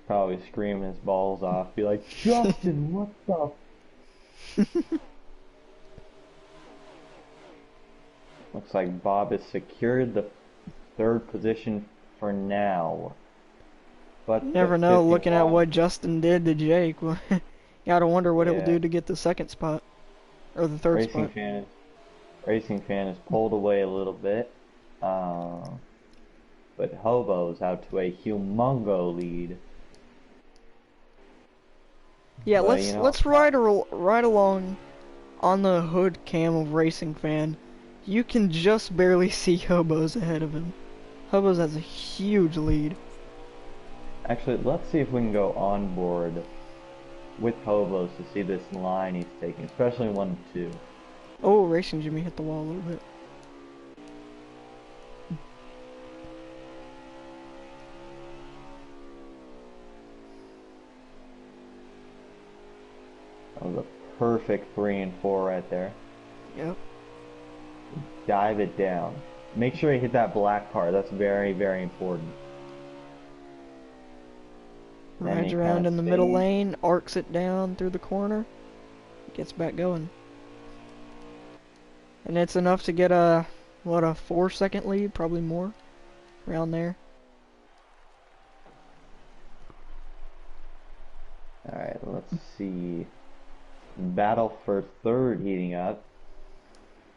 Probably screaming his balls off. Be like, Justin, what the... Looks like Bob has secured the 3rd position for now. But you never know, looking at what Justin did to Jake. Gotta wonder what it will do to get the 2nd spot. Or the 3rd spot. Racing Fan is pulled away a little bit. But Hobo's out to a humongo lead. Yeah, but, let's ride along on the hood cam of Racing Fan. You can just barely see Hobos ahead of him. Hobos has a huge lead. Actually, let's see if we can go on board with Hobos to see this line he's taking, especially 1-2. Oh, Racing Jimmy hit the wall a little bit. That was a perfect 3 and 4 right there. Yep. dive it down. Make sure you hit that black part. That's very, very important. Then Rides you around kinda in the middle stay. lane, arcs it down through the corner, gets back going. And it's enough to get a 4-second lead, probably more, around there. Alright, let's see. Battle for third heating up.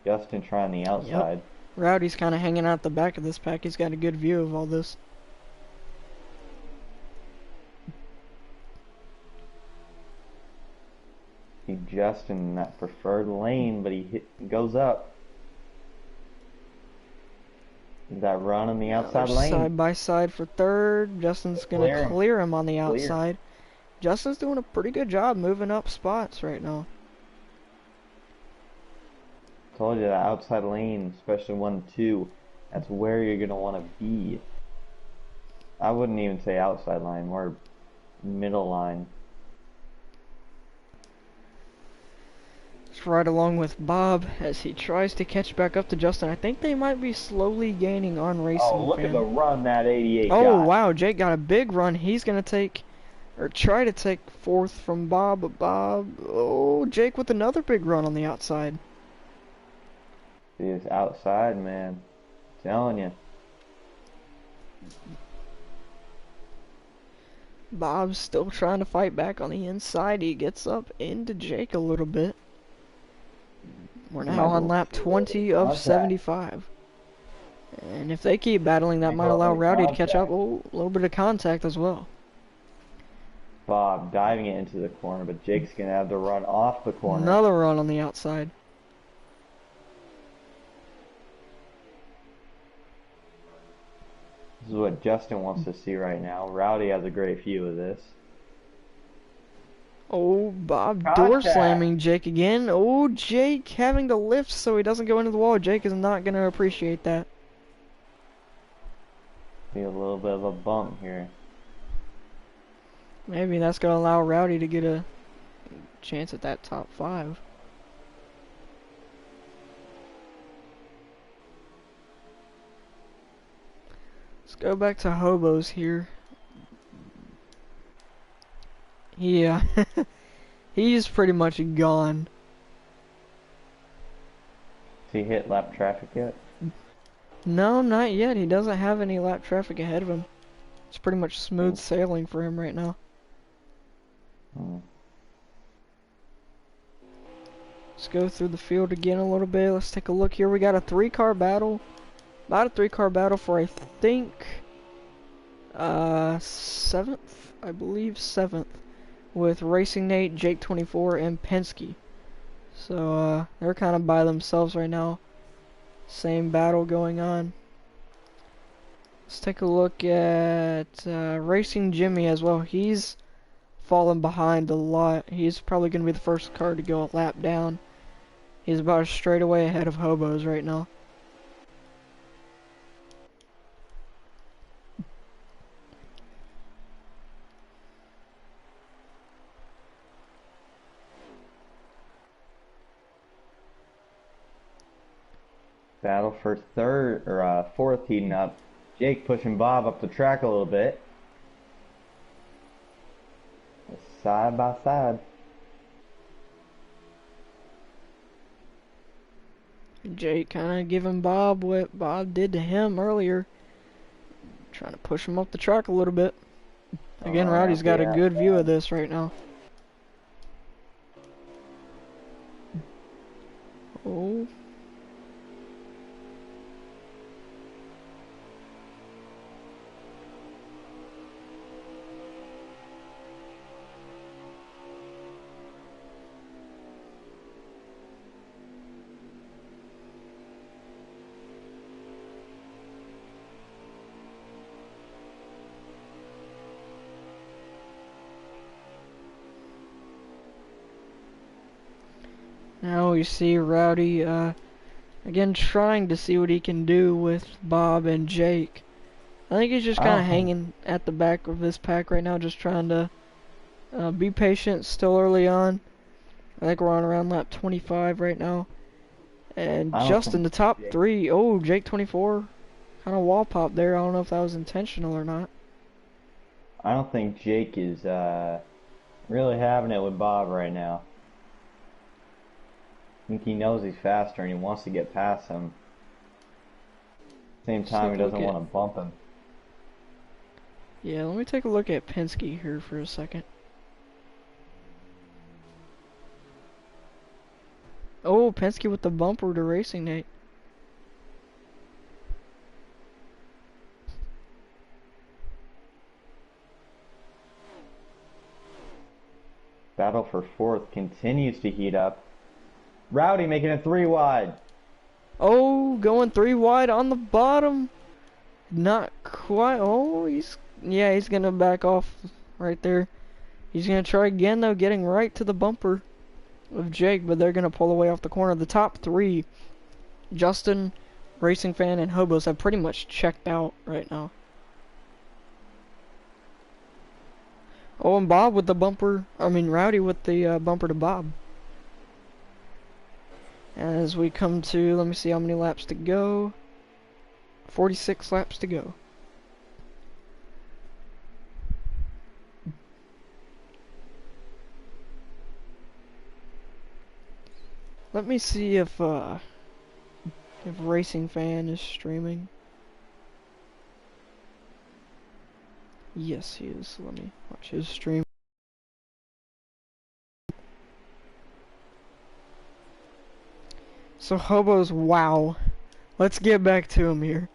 Justin trying the outside. Rowdy's kind of hanging out the back of this pack. He's got a good view of all this. See Justin in that preferred lane, but he goes up. That run on the outside lane. Side by side for third. Justin's gonna clear him on the outside. Justin's doing a pretty good job moving up spots right now. Told you that outside lane, especially 1-2, that's where you're gonna want to be. I wouldn't even say outside line, more middle line. It's right along with Bob as he tries to catch back up to Justin. I think they might be slowly gaining on Racing Oh, look Fan. at the run that 88 Oh got. wow, Jake got a big run. He's gonna take, or try to take fourth from Bob, but Bob, oh, Jake with another big run on the outside. See, it's outside, man. I'm telling you. Bob's still trying to fight back on the inside. He gets up into Jake a little bit. We're now on lap 20 of 75. And if they keep battling, that might allow Rowdy to catch up. Oh, a little bit of contact as well. Bob diving it into the corner, but Jake's gonna have to run off the corner. Another run on the outside. This is what Justin wants to see right now. Rowdy has a great view of this. Oh, Bob door slamming Jake again. Oh, Jake having to lift so he doesn't go into the wall. Jake is not going to appreciate that. See a little bit of a bump here. Maybe that's going to allow Rowdy to get a chance at that top 5. Let's go back to Hobos here. Yeah, he's pretty much gone. Has he hit lap traffic yet? No, not yet. He doesn't have any lap traffic ahead of him. It's pretty much smooth sailing for him right now. Let's go through the field again a little bit. Let's take a look here. We got a 3-car battle. About a 3-car battle for, I think, 7th? I believe 7th. With Racing Nate, Jake 24, and Penske. So, they're kind of by themselves right now. Same battle going on. Let's take a look at Racing Jimmy as well. He's fallen behind a lot. He's probably going to be the first car to go a lap down. He's about a straightaway ahead of Hobos right now. Battle for third or fourth heating up. Jake pushing Bob up the track a little bit. Side by side. Jake kind of giving Bob what Bob did to him earlier. Trying to push him up the track a little bit. Again, Rowdy's got a good view of this right now. Oh. Now we see Rowdy, again trying to see what he can do with Bob and Jake. I think he's just kind of hanging at the back of this pack right now, just trying to be patient, still early on. I think we're on around lap 25 right now. And I don't just in think the top Jake, 3. Oh, Jake 24 kind of wall pop there. I don't know if that was intentional or not. I don't think Jake is really having it with Bob right now. I think he knows he's faster and he wants to get past him. Same Let's time, take he a look doesn't at. want to bump him. Yeah, let me take a look at Penske here for a second. Oh, Penske with the bumper to Racing Nate. Battle for fourth continues to heat up. Rowdy making it 3 wide. Oh, going 3 wide on the bottom. Not quite. Oh, he's gonna back off right there. He's gonna try again though, getting right to the bumper of Jake, but they're gonna pull away off the corner. The top 3, Justin, Racing Fan, and Hobos, have pretty much checked out right now. Oh, and Bob with the bumper. I mean, Rowdy with the bumper to Bob. As we come to, let me see how many laps to go. 46 laps to go. Let me see if Racing Fan is streaming. Yes, he is. Let me watch his stream. So Hobos, wow. Let's get back to him here.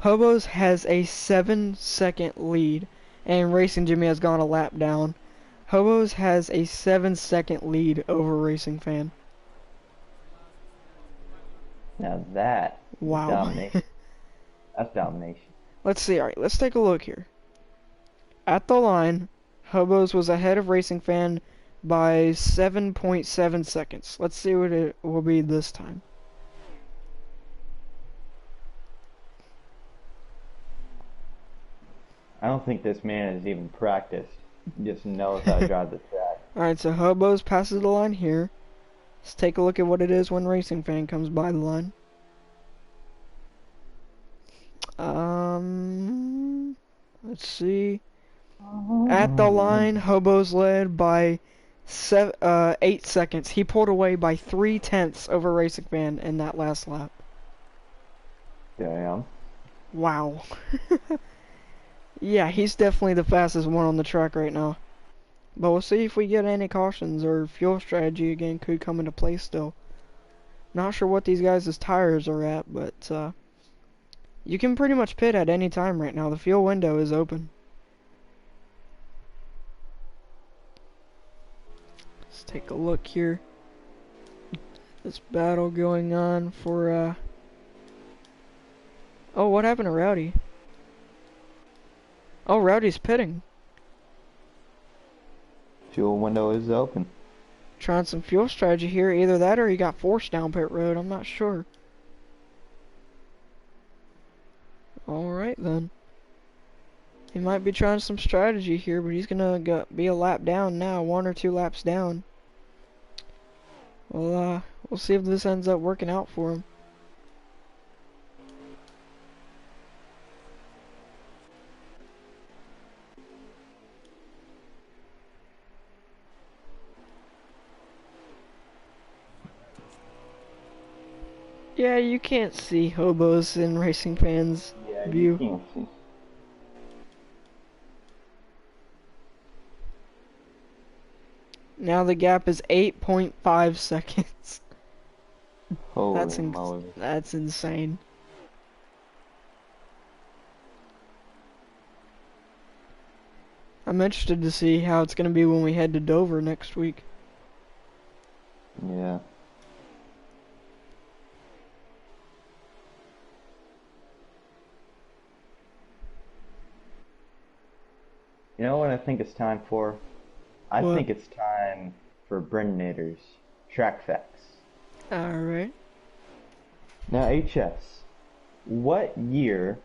Hobos has a 7-second lead, and Racing Jimmy has gone a lap down. Hobos has a 7-second lead over Racing Fan. Now that is Wow. domination. That's domination. Let's see. Alright, let's take a look here. At the line, Hobos was ahead of Racing Fan by 7.7 seconds. Let's see what it will be this time. I don't think this man has even practiced. He just knows how to drive the track. Alright, so Hobos passes the line here. Let's take a look at what it is when Racing Fan comes by the line. Let's see. At the line, Hobos led by 8 seconds. He pulled away by 3/10 over Racing Fan in that last lap. Damn. Wow. Yeah, he's definitely the fastest one on the track right now. But we'll see if we get any cautions or fuel strategy again could come into play still. Not sure what these guys' tires are at, but you can pretty much pit at any time right now. The fuel window is open. Let's take a look here. This battle going on for oh, what happened to Rowdy? Oh, Rowdy's pitting. Fuel window is open. Trying some fuel strategy here. Either that or he got forced down pit road. I'm not sure. Alright then. He might be trying some strategy here, but he's gonna be a lap down now. 1 or 2 laps down. Well, we'll see if this ends up working out for him. Yeah, you can't see Hobos in Racing Fans' Yeah, view. you can't see. Now the gap is 8.5 seconds. Holy That's moly. that's insane. I'm interested to see how it's gonna be when we head to Dover next week. Yeah. You know what I think it's time for? I What? think it's time for Brendator's Track Facts. Alright. Now, HS, what year...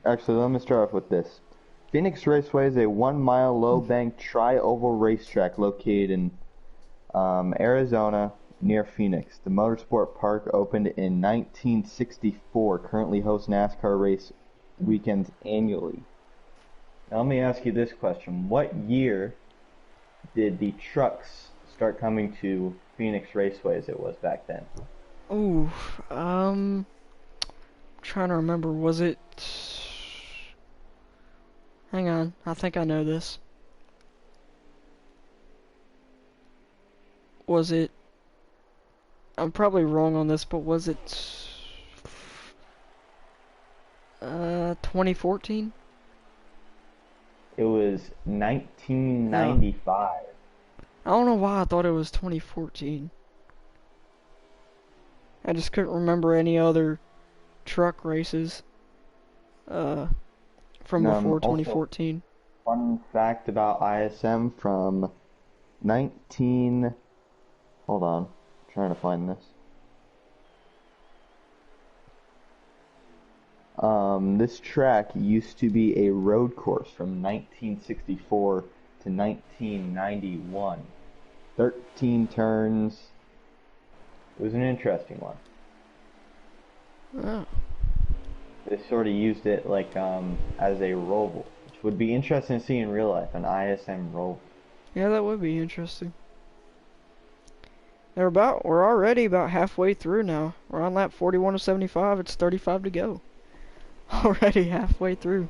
Actually, let me start off with this. Phoenix Raceway is a 1-mile low-bank tri-oval racetrack located in Arizona near Phoenix. The Motorsport Park opened in 1964, currently hosts NASCAR race weekends annually. Now let me ask you this question. What year did the trucks start coming to Phoenix Raceway as it was back then? Ooh, trying to remember, was it... Hang on, I think I know this. Was it... I'm probably wrong on this, but was it... 2014? It was 1995. I don't know why I thought it was 2014. I just couldn't remember any other truck races from before Also, 2014. fun fact about ISM from 19... Hold on, I'm trying to find this. This track used to be a road course from 1964 to 1991. 13 turns. It was an interesting one. Oh. They sort of used it like as a roval, which would be interesting to see in real life, an ISM roval. Yeah, that would be interesting. We're already about halfway through now. We're on lap 41 of 75. It's 35 to go. Already halfway through.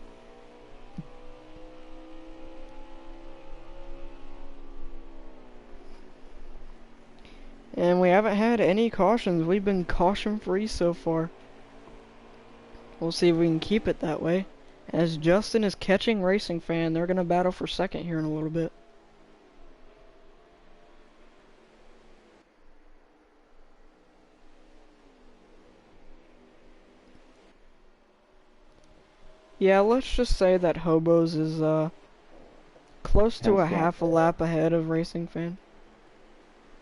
And we haven't had any cautions. We've been caution free so far. We'll see if we can keep it that way. As Justin is catching Racing Fan, they're going to battle for second here in a little bit. Yeah, let's just say that Hobos is close to a half a lap ahead of Racing Fan.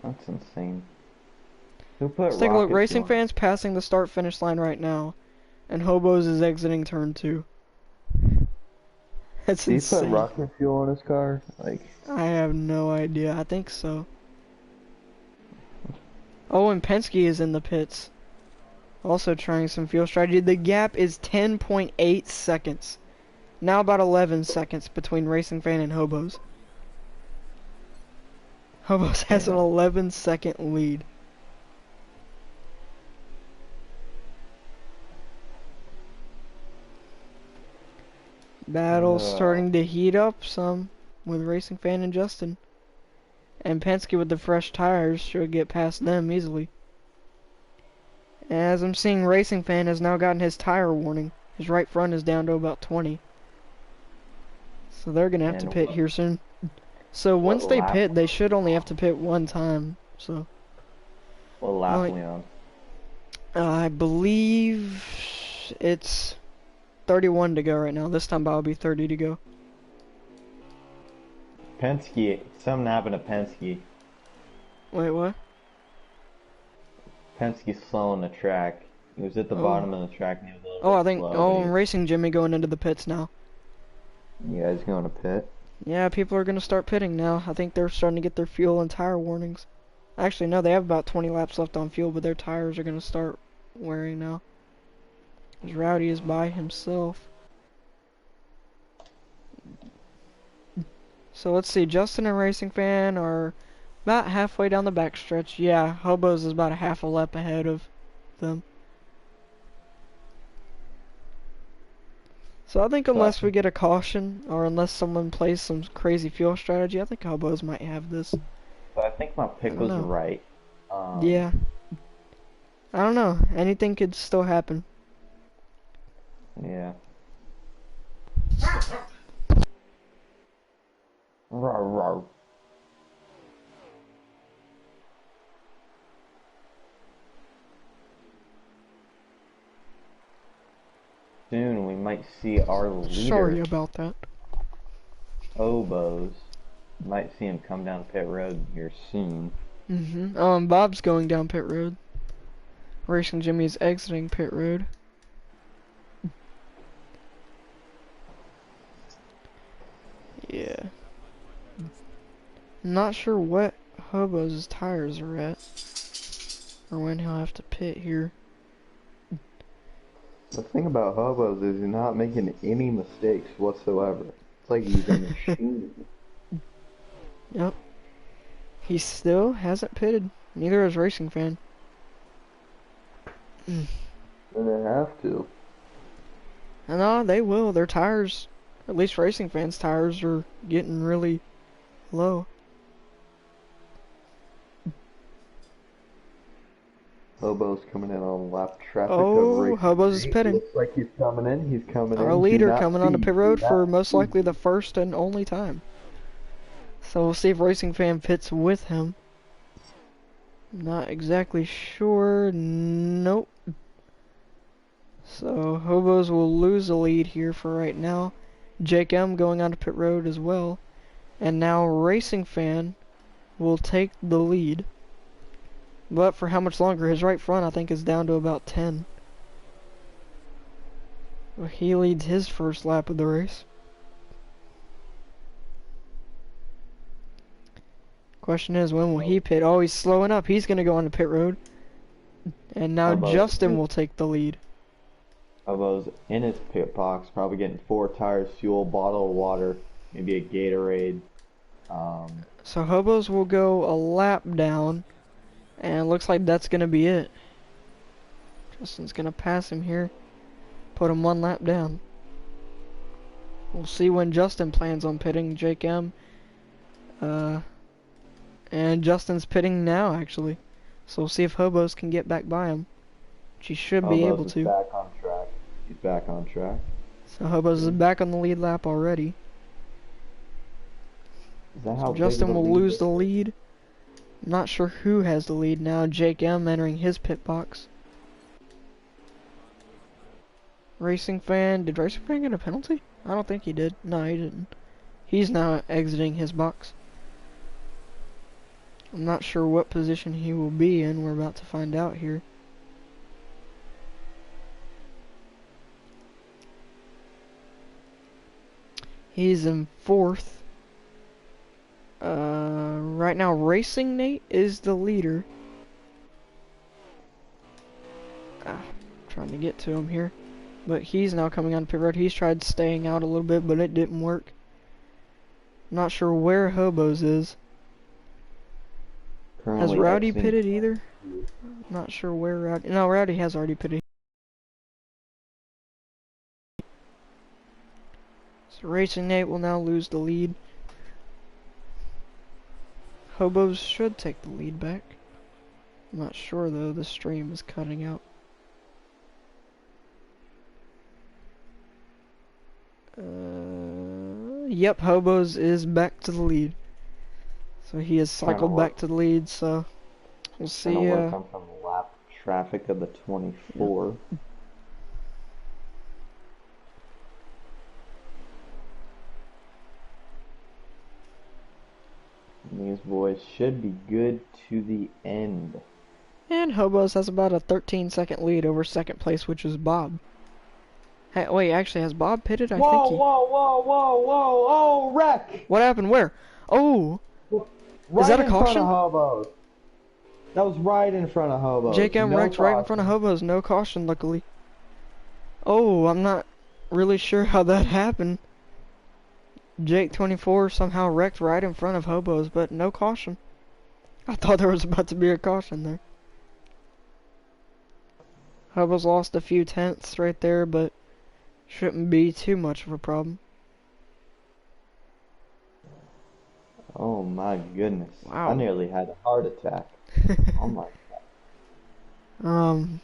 That's insane. Who put Let's take a look. rocket Racing fuel Fan's passing the start finish line right now, and Hobos is exiting turn 2. That's Did he insane. put rocket fuel in his car? Like, I have no idea. I think so. Oh, and Penske is in the pits. Also trying some fuel strategy. The gap is 10.8 seconds. Now about 11 seconds between Racing Fan and Hobos. Hobos has an 11-second lead. Battle's starting to heat up some with Racing Fan and Justin. And Penske with the fresh tires should get past them easily. As I'm seeing, Racing Fan has now gotten his tire warning. His right front is down to about 20. So they're going to have to pit here soon. So once they pit, they should only have to pit one time. So what lap are we on? I believe it's 31 to go right now. This time I'll be 30 to go. Penske, something happened to Penske. Wait, what? Penske's slow on the track. He was at the bottom of the track and he was a little I bit think, slow, Racing Jimmy going into the pits now. You guys going to pit? Yeah, people are going to start pitting now. I think they're starting to get their fuel and tire warnings. Actually, no, they have about 20 laps left on fuel, but their tires are going to start wearing now. As Rowdy is by himself. So let's see, Justin and Racing Fan are about halfway down the backstretch. Yeah, Hobos is about a half a lap ahead of them. So I think unless we get a caution, or unless someone plays some crazy fuel strategy, I think Hobos might have this. But I think my pick was right. Yeah. I don't know. Anything could still happen. Yeah. Rawr, rawr. Soon we might see our leader. Sorry about that. Hobos. Might see him come down pit road here soon. Bob's going down pit road. Racing Jimmy is exiting pit road. Yeah. Not sure what Hobos' tires are at. or when he'll have to pit here. The thing about Hobos is he's not making any mistakes whatsoever. It's like he's a machine. Yep. He still hasn't pitted. Neither has Racing Fan. And they have to. No, they will. Their tires, at least Racing Fan's tires, are getting really low. Hobo's coming in on lap traffic of Oh, race Hobos is 8. pitting. Looks like he's coming in. He's coming in. Our Do leader not coming onto speed. pit road Do for not most speed. likely the first and only time. So we'll see if Racing Fan pits with him. Not exactly sure. Nope. So Hobos will lose the lead here for right now. Jake M going onto pit road as well. And now Racing Fan will take the lead. But for how much longer? His right front I think is down to about 10. Well, he leads his first lap of the race. Question is, when will he pit? Oh, he's slowing up. He's going to go on the pit road. And now Hobo's Justin will take the lead. Hobo's in his pit box, probably getting 4 tires, fuel, bottle of water, maybe a Gatorade. So Hobos will go a lap down. And it looks like that's going to be it. Justin's going to pass him here. Put him 1 lap down. We'll see when Justin plans on pitting. Jake M. And Justin's pitting now, actually. So we'll see if Hobos can get back by him. Which he should be able Hobos is to. back on track. He's back on track. So Hobos is back on the lead lap already. Is that how So big Justin of a will lead lose is? the lead. I'm not sure who has the lead now. Jake M entering his pit box. Racing Fan. Did Racing Fan get a penalty? I don't think he did. No, he didn't. He's now exiting his box. I'm not sure what position he will be in. We're about to find out here. He's in 4th. Right now, Racing Nate is the leader. Trying to get to him here. But he's now coming on pit road. He's tried staying out a little bit, but it didn't work. Not sure where Hobos is. Has Currently Rowdy exiting. pitted either? Not sure where Rowdy... No, Rowdy has already pitted. So Racing Nate will now lose the lead. Hobos should take the lead back. I'm not sure though, the stream is cutting out. Yep, Hobos is back to the lead. So he has cycled back to the lead, so we'll see. Trying to work on some lap traffic of the 24. And these boys should be good to the end. And Hobos has about a 13-second lead over second place, which is Bob. Hey, wait, actually, has Bob pitted? I think he... Whoa! Oh, wreck! What happened? Where? Oh! Right that a in front caution? of Hobos. That was right in front of Hobos. Jake M. No wrecked right in front of caution. Hobos. No caution, luckily. Oh, I'm not really sure how that happened. Jake 24 somehow wrecked right in front of Hobos, but no caution. I thought there was about to be a caution there. Hobos lost a few tenths right there, but shouldn't be too much of a problem. Oh my goodness. Wow. I nearly had a heart attack. Oh my god.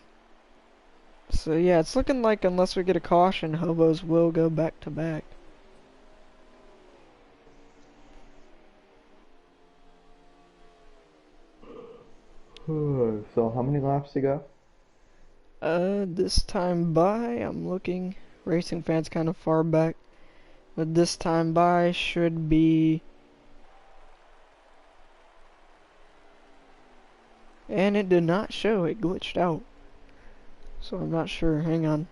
So yeah, it's looking like unless we get a caution, Hobos will go back to back. So how many laps to go? This time by, I'm looking. Racing Fan's kind of far back. But this time by should be... And it did not show, it glitched out. So I'm not sure, hang on.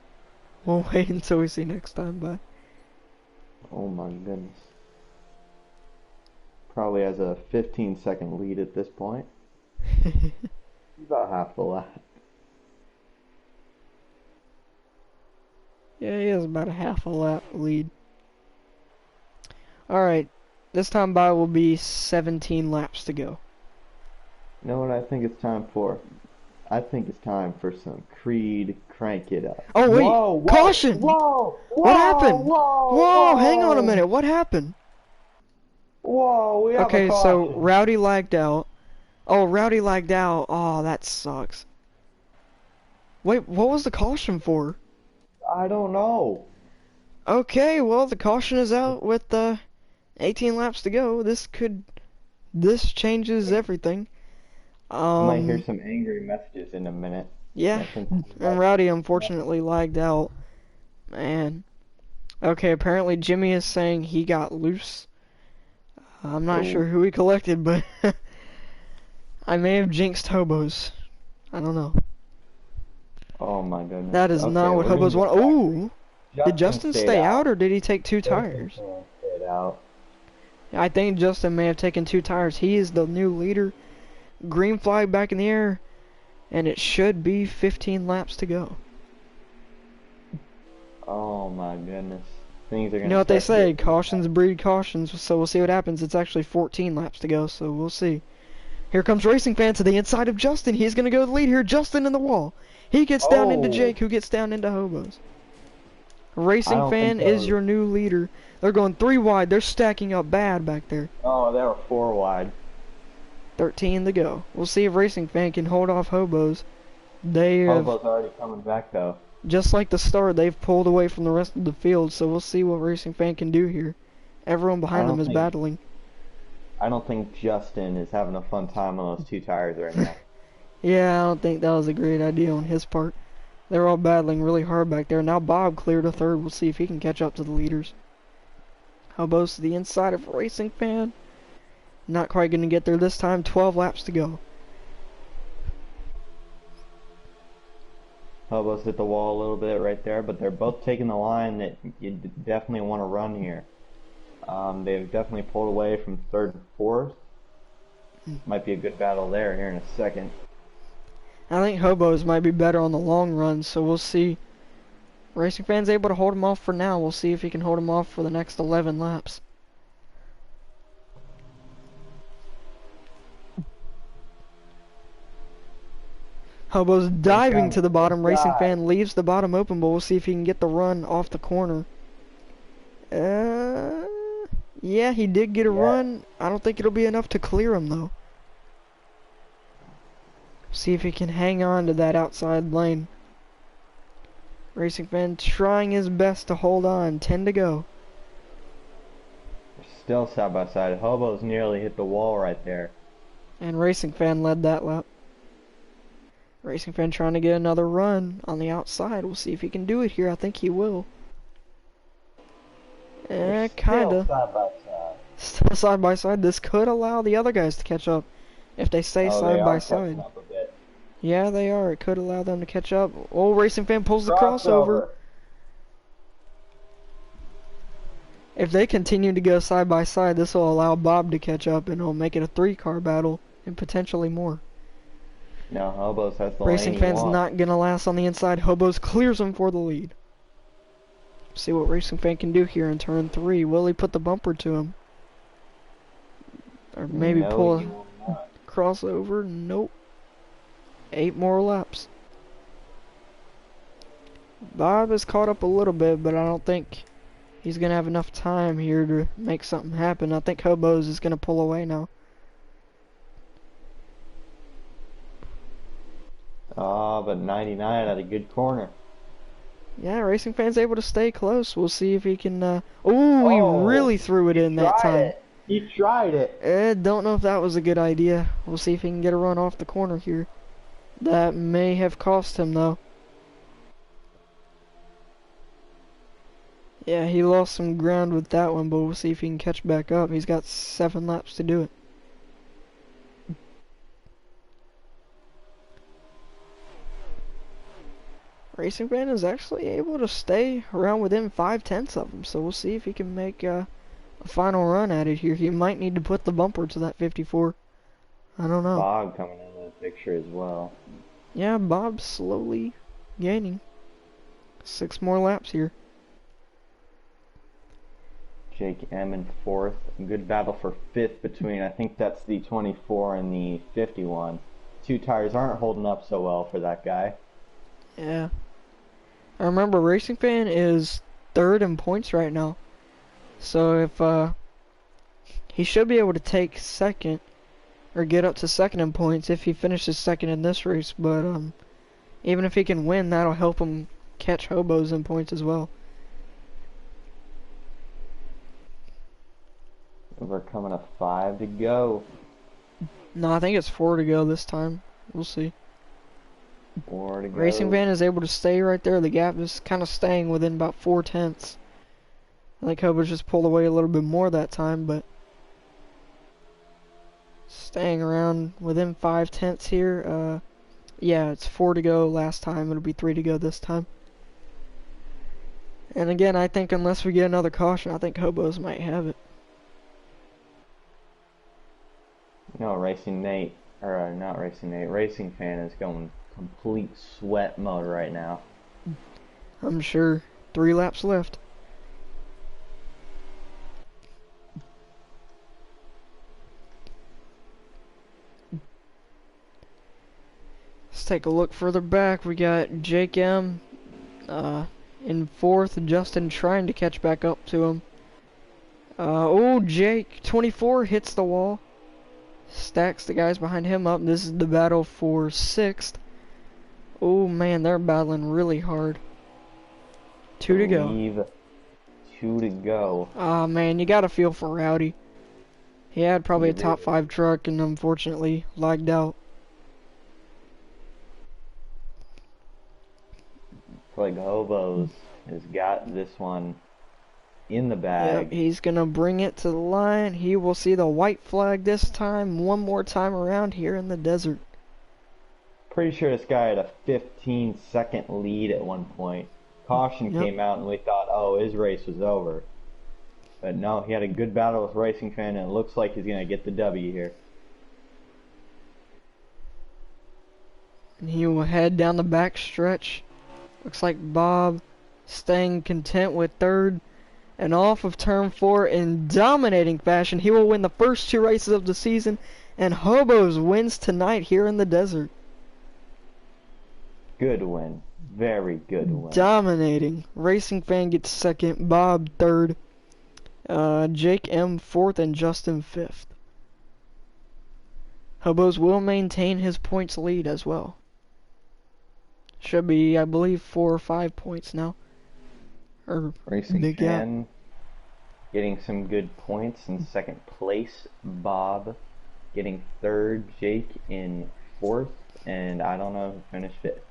We'll wait until we see next time by. Oh my goodness. Probably has a 15-second lead at this point. About half the lap. Yeah, he has about a half a lap lead. Alright, this time by will be 17 laps to go. You know what I think it's time for? I think it's time for some Creed Crank It Up. Oh wait, Whoa, caution! Whoa! What happened? Whoa! Whoa, hang on a minute, what happened? Whoa, we have a Okay, caution. so Rowdy lagged out. Oh, Rowdy lagged out. Oh, that sucks. Wait, what was the caution for? I don't know. Okay, well, the caution is out with 18 laps to go. This changes everything. Might hear some angry messages in a minute. Yeah, and Rowdy unfortunately lagged out. Man. Okay, apparently Jimmy is saying he got loose. I'm not sure who he collected, but I may have jinxed hobos. I don't know. Oh my goodness. That is not what hobos want. Ooh! Did Justin stayed stay out or did he take two tires? Justin stayed out. I think Justin may have taken two tires. He is the new leader. Green flag back in the air. And it should be 15 laps to go. Oh my goodness. Things are gonna You know what they start say, getting cautions breed cautions, so we'll see what happens. It's actually 14 laps to go, so we'll see. Here comes Racing Fan to the inside of Justin. He's going to go to the lead here. Justin in the wall. He gets down into Jake, who gets down into hobos. Racing Fan is your new leader. They're going 3 wide. They're stacking up bad back there. Oh, they were 4 wide. 13 to go. We'll see if Racing Fan can hold off hobos. They have, Hobo's already coming back though. just like the start, they've pulled away from the rest of the field, so we'll see what Racing Fan can do here. Everyone behind them is battling. I don't think Justin is having a fun time on those 2 tires right now. Yeah, I don't think that was a great idea on his part. They're all battling really hard back there. Now Bob cleared a third. We'll see if he can catch up to the leaders. Hobos to the inside of Racing Fan. Not quite going to get there this time. 12 laps to go. Hobo's hit the wall a little bit right there, but they're both taking the line that you definitely want to run here. They've definitely pulled away from 3rd and 4th. Might be a good battle there here in a second. I think Hobos might be better on the long run, so we'll see. Racing Fan's able to hold him off for now. We'll see if he can hold him off for the next 11 laps. Hobo's diving to the bottom. Racing Fan leaves the bottom open, but we'll see if he can get the run off the corner. Yeah, he did get a run. I don't think it'll be enough to clear him, though. See if he can hang on to that outside lane. Racing Fan trying his best to hold on. 10 to go. They're still side by side. Hobo's nearly hit the wall right there. And Racing Fan led that lap. Racing Fan trying to get another run on the outside. We'll see if he can do it here. I think he will. Kinda. Side by side. Still side by side. This could allow the other guys to catch up if they stay side by side. Yeah, they are. It could allow them to catch up. Oh, Racing Fan pulls the crossover. If they continue to go side by side, this will allow Bob to catch up, and it'll make it a 3-car battle and potentially more. No, Hobos has the Racing lane Fan's not gonna last on the inside. Hobos clears him for the lead. See what Racing Fan can do here in turn 3. Will he put the bumper to him? Or maybe pull a crossover? Nope. 8 more laps. Bob is caught up a little bit, but I don't think he's gonna have enough time here to make something happen. I think Hobos is gonna pull away now. But 99 had a good corner. Yeah, Racing Fan's able to stay close. We'll see if he can, Ooh, he really threw it in that time. He tried it. Don't know if that was a good idea. We'll see if he can get a run off the corner here. That may have cost him, though. Yeah, he lost some ground with that one, but we'll see if he can catch back up. He's got 7 laps to do it. Racing Fan is actually able to stay around within 5/10 of him, so we'll see if he can make a final run at it here. He might need to put the bumper to that 54. I don't know. Bob coming in with picture as well. Yeah, Bob's slowly gaining. 6 more laps here. Jake M in fourth. Good battle for fifth between, I think that's the 24 and the 51. Two tires aren't holding up so well for that guy. Yeah. I remember Racing Fan is third in points right now. So if he should be able to take second or get up to second in points if he finishes second in this race, but even if he can win, that'll help him catch Hobos in points as well. We're coming to 5 to go. No, I think it's 4 to go this time. We'll see. 4 to go. Racing Van is able to stay right there. The gap is kind of staying within about 4 tenths. I think Hobos just pulled away a little bit more that time, but staying around within 5 tenths here. Yeah, it's 4 to go last time. It'll be 3 to go this time. And again, I think unless we get another caution, I think Hobos might have it. No, Racing Nate, or not Racing Nate, Racing Fan is going complete sweat mode right now. I'm sure. 3 laps left. Let's take a look further back. We got Jake M in fourth. Justin trying to catch back up to him. Oh, Jake 24 hits the wall. Stacks the guys behind him up. This is the battle for sixth. Oh man, they're battling really hard. 2 to go. 2 to go. Ah man, you gotta feel for Rowdy. He had probably a You top do. 5 truck and unfortunately lagged out. It's like Hobos has got this one in the bag. Yep, he's gonna bring it to the line. He will see the white flag this time, one more time around here in the desert. Pretty sure this guy had a 15-second lead at one point. Caution Yep. came out and we thought, oh, his race was over. But no, he had a good battle with Racing Fan and it looks like he's going to get the W here. And he will head down the back stretch. Looks like Bob staying content with third. And off of turn 4 in dominating fashion. He will win the first 2 races of the season. And Hobos wins tonight here in the desert. Good win. Very good win. Dominating. Racing Fan gets second. Bob third. Jake M fourth and Justin fifth. Hobos will maintain his points lead as well. Should be, I believe, 4 or 5 points now. Or Racing big gap. Fan getting some good points in second place. Bob getting third. Jake in fourth. And I don't know who finished fifth.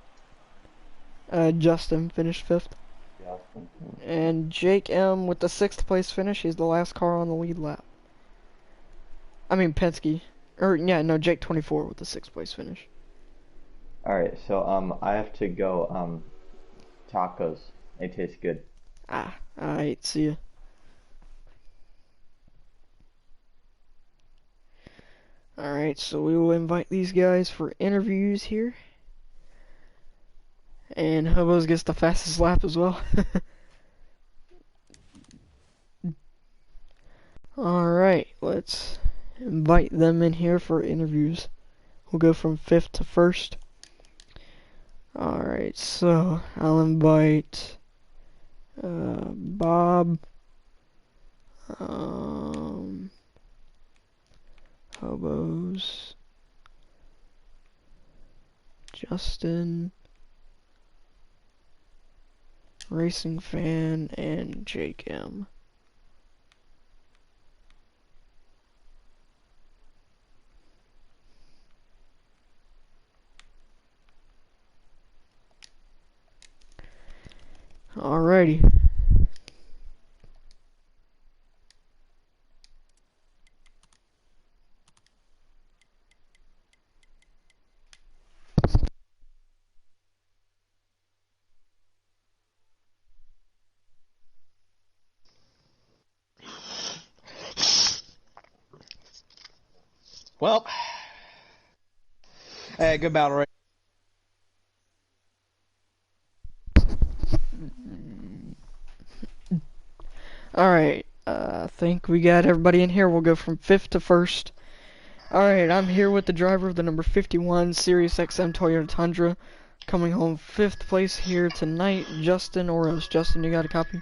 Justin finished fifth. Justin. And Jake M with the 6th place finish. He's the last car on the lead lap. I mean Penske. Jake 24 with the 6th place finish. Alright, so I have to go tacos. They taste good. Alright, see ya. Alright, so we will invite these guys for interviews here. And Hobos gets the fastest lap as well. Alright, let's invite them in here for interviews. We'll go from 5th to 1st. Alright, so I'll invite Bob, Hobos, Justin, Racing Fan, and Jake M. Alrighty. Well, Hey, good battle, right? Alright, I think we got everybody in here. We'll go from 5th to 1st. Alright, I'm here with the driver of the number 51 Sirius XM Toyota Tundra. Coming home 5th place here tonight, Justin Oros. Justin, you got a copy?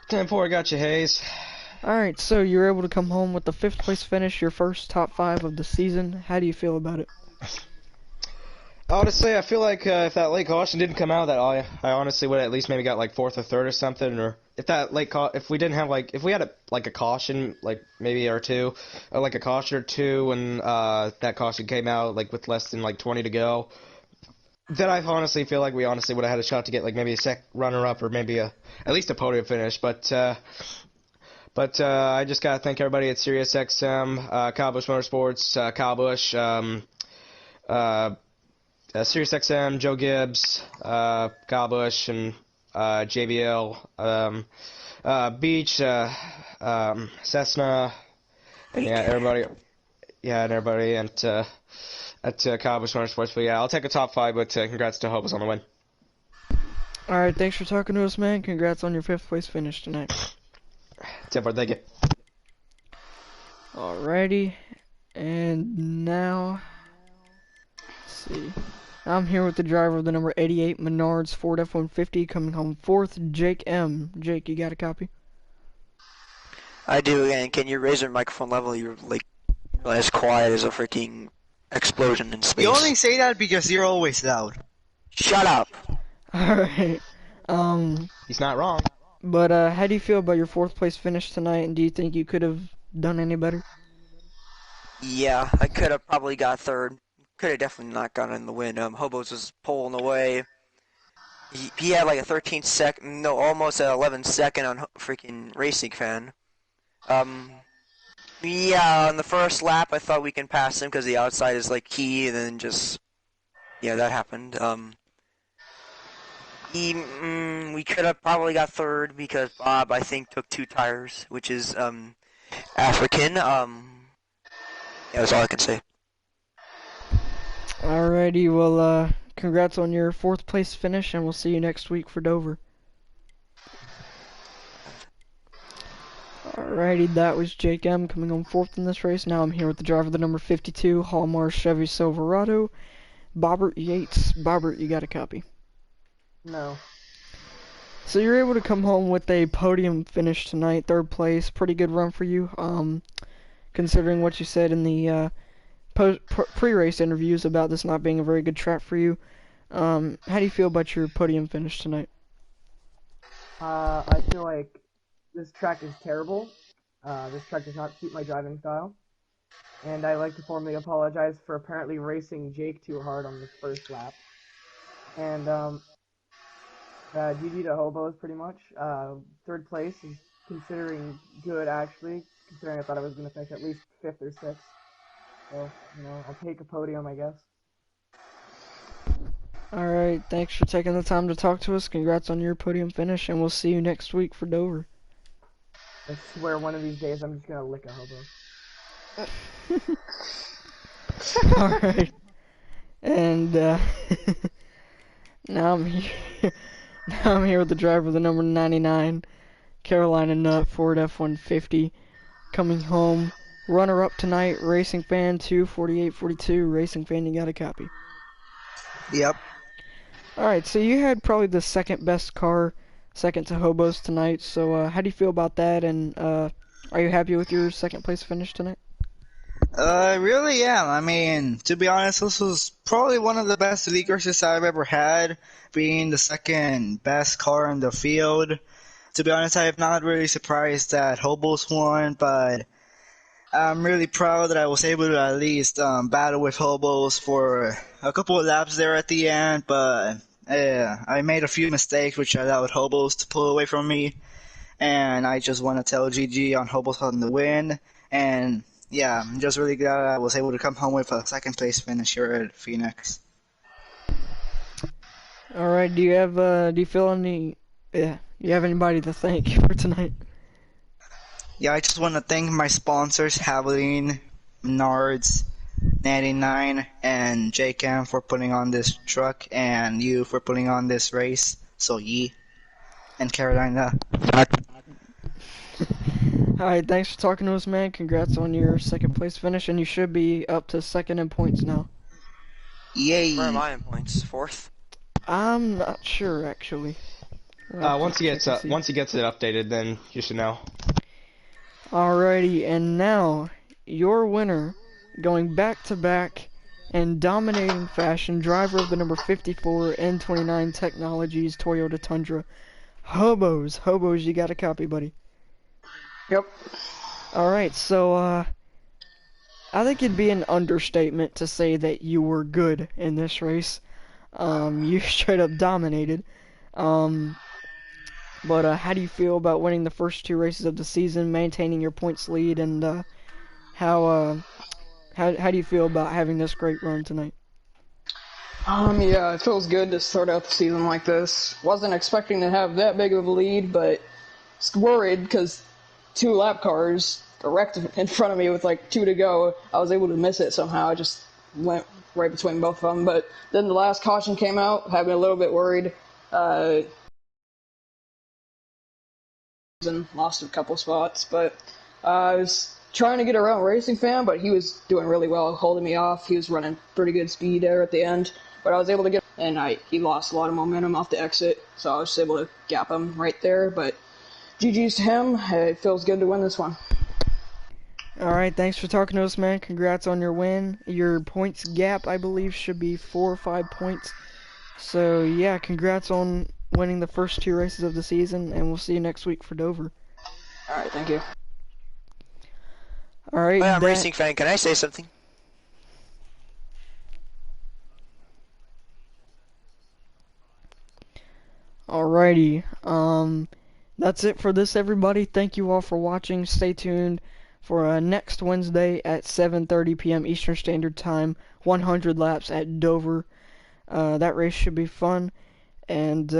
10-4, got you, Hayes. Alright, so you're able to come home with the 5th place finish, your first top 5 of the season. How do you feel about it? Honestly, I feel like if that late caution didn't come out, that I honestly would have at least maybe got like 4th or 3rd or something. Or if that if we didn't have if we had a caution like maybe or two, or like a caution or two when that caution came out like with less than like 20 to go, then I honestly feel like we honestly would have had a shot to get like maybe a runner up or maybe at least a podium finish. But I just gotta thank everybody at SiriusXM, Kyle Busch Motorsports, Kyle Busch, SiriusXM, Joe Gibbs, Kyle Busch, and JBL, Beach, Cessna, and yeah, everybody, at Kyle Busch Motorsports. But yeah, I'll take a top 5. But congrats to Hopes on the win. Alright, thanks for talking to us, man. Congrats on your 5th place finish tonight. 10-4, thank you. Alrighty, and now, let's see. I'm here with the driver of the number 88 Menards Ford F-150, coming home 4th, Jake M. Jake, you got a copy? I do, and can you raise your microphone level? You're like as quiet as a freaking explosion in space. You only say that because you're always loud. Shut up. Alright, He's not wrong. but how do you feel about your 4th place finish tonight, and do you think you could have done any better? Yeah, I could have probably got 3rd. Could have definitely not gotten in the win. Hobos was pulling away. He had like a 13 second, no, almost an 11 second on freaking Racing Fan. Yeah, on the first lap, I thought we can pass him because the outside is like key, and then just, yeah, that happened. We could have probably got 3rd because Bob, I think, took 2 tires, which is African. Yeah, that's all I can say. Alrighty, well, congrats on your 4th place finish, and we'll see you next week for Dover. Alrighty, that was Jake M. coming home 4th in this race. Now I'm here with the driver of the number 52 Hallmark Chevy Silverado, Bobbert Yates. Bobbert, you got a copy? No. So you're able to come home with a podium finish tonight, 3rd place. Pretty good run for you, considering what you said in the pre-race interviews about this not being a very good track for you. How do you feel about your podium finish tonight? I feel like this track is terrible. This track does not suit my driving style. And I like to formally apologize for apparently racing Jake too hard on the first lap. And GG to Hobos pretty much. 3rd place is considering good actually, considering I thought I was going to finish at least 5th or 6th. So, I'll take a podium, I guess. Alright, thanks for taking the time to talk to us. Congrats on your podium finish, and we'll see you next week for Dover. I swear one of these days I'm just going to lick a hobo. Alright. And, now I'm here. Now I'm here with the driver of the number 99 Carolina Nut Ford F-150, coming home. Runner-up tonight, Racing Fan 24842. Racing Fan, you got a copy? Yep. Alright, so you had probably the 2nd best car, second to Hobos tonight. So how do you feel about that? And are you happy with your 2nd place finish tonight? I really am. I mean, to be honest, this was probably one of the best league races I've ever had, being the 2nd best car in the field. To be honest, I am not really surprised that Hobos won, but I'm really proud that I was able to at least battle with Hobos for a couple of laps there at the end, but I made a few mistakes which allowed Hobos to pull away from me, and I just want to tell GG on Hobos on the win, and yeah, I'm just really glad I was able to come home with a 2nd place finish here at Phoenix. Alright, do you feel any, you have anybody to thank for tonight? Yeah, I just want to thank my sponsors, Javelin, Menards, 99, and J-Cam for putting on this truck, and you for putting on this race. So ye. And Carolina. Alright, thanks for talking to us, man. Congrats on your second place finish, and you should be up to second in points now. Yay. Where am I in points? Fourth? I'm not sure, actually. Once he gets it updated, then you should know. Alrighty, and now your winner, going back to back in dominating fashion, driver of the number 54 N29 Technologies Toyota Tundra, Hobos. Hobos, you got a copy, buddy. Yep. Alright, so, I think it'd be an understatement to say that you were good in this race. You straight up dominated. But how do you feel about winning the first two races of the season, maintaining your points lead, and how do you feel about having this great run tonight? Yeah, it feels good to start out the season like this. Wasn't expecting to have that big of a lead, but worried because 2 lap cars wrecked in front of me with like 2 to go. I was able to miss it somehow. I just went right between both of them. But then the last caution came out, had me a little bit worried. And lost a couple spots, but I was trying to get around Racing Fan, but he was doing really well, holding me off. He was running pretty good speed there at the end, but I was able to get, and he lost a lot of momentum off the exit, so I was able to gap him right there. But GG's to him. It feels good to win this one. Alright, thanks for talking to us, man. Congrats on your win. Your points gap, I believe, should be 4 or 5 points. So, yeah, congrats on winning the first 2 races of the season, and we'll see you next week for Dover. Alright, thank you. Alright, I'm Racing Fan. Can I say something? Alrighty, that's it for this, everybody. Thank you all for watching. Stay tuned for next Wednesday at 7:30 p.m. Eastern Standard Time, 100 laps at Dover. That race should be fun. And,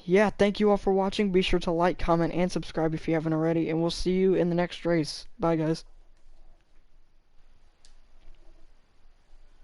yeah, thank you all for watching. Be sure to like, comment, and subscribe if you haven't already. And we'll see you in the next race. Bye, guys.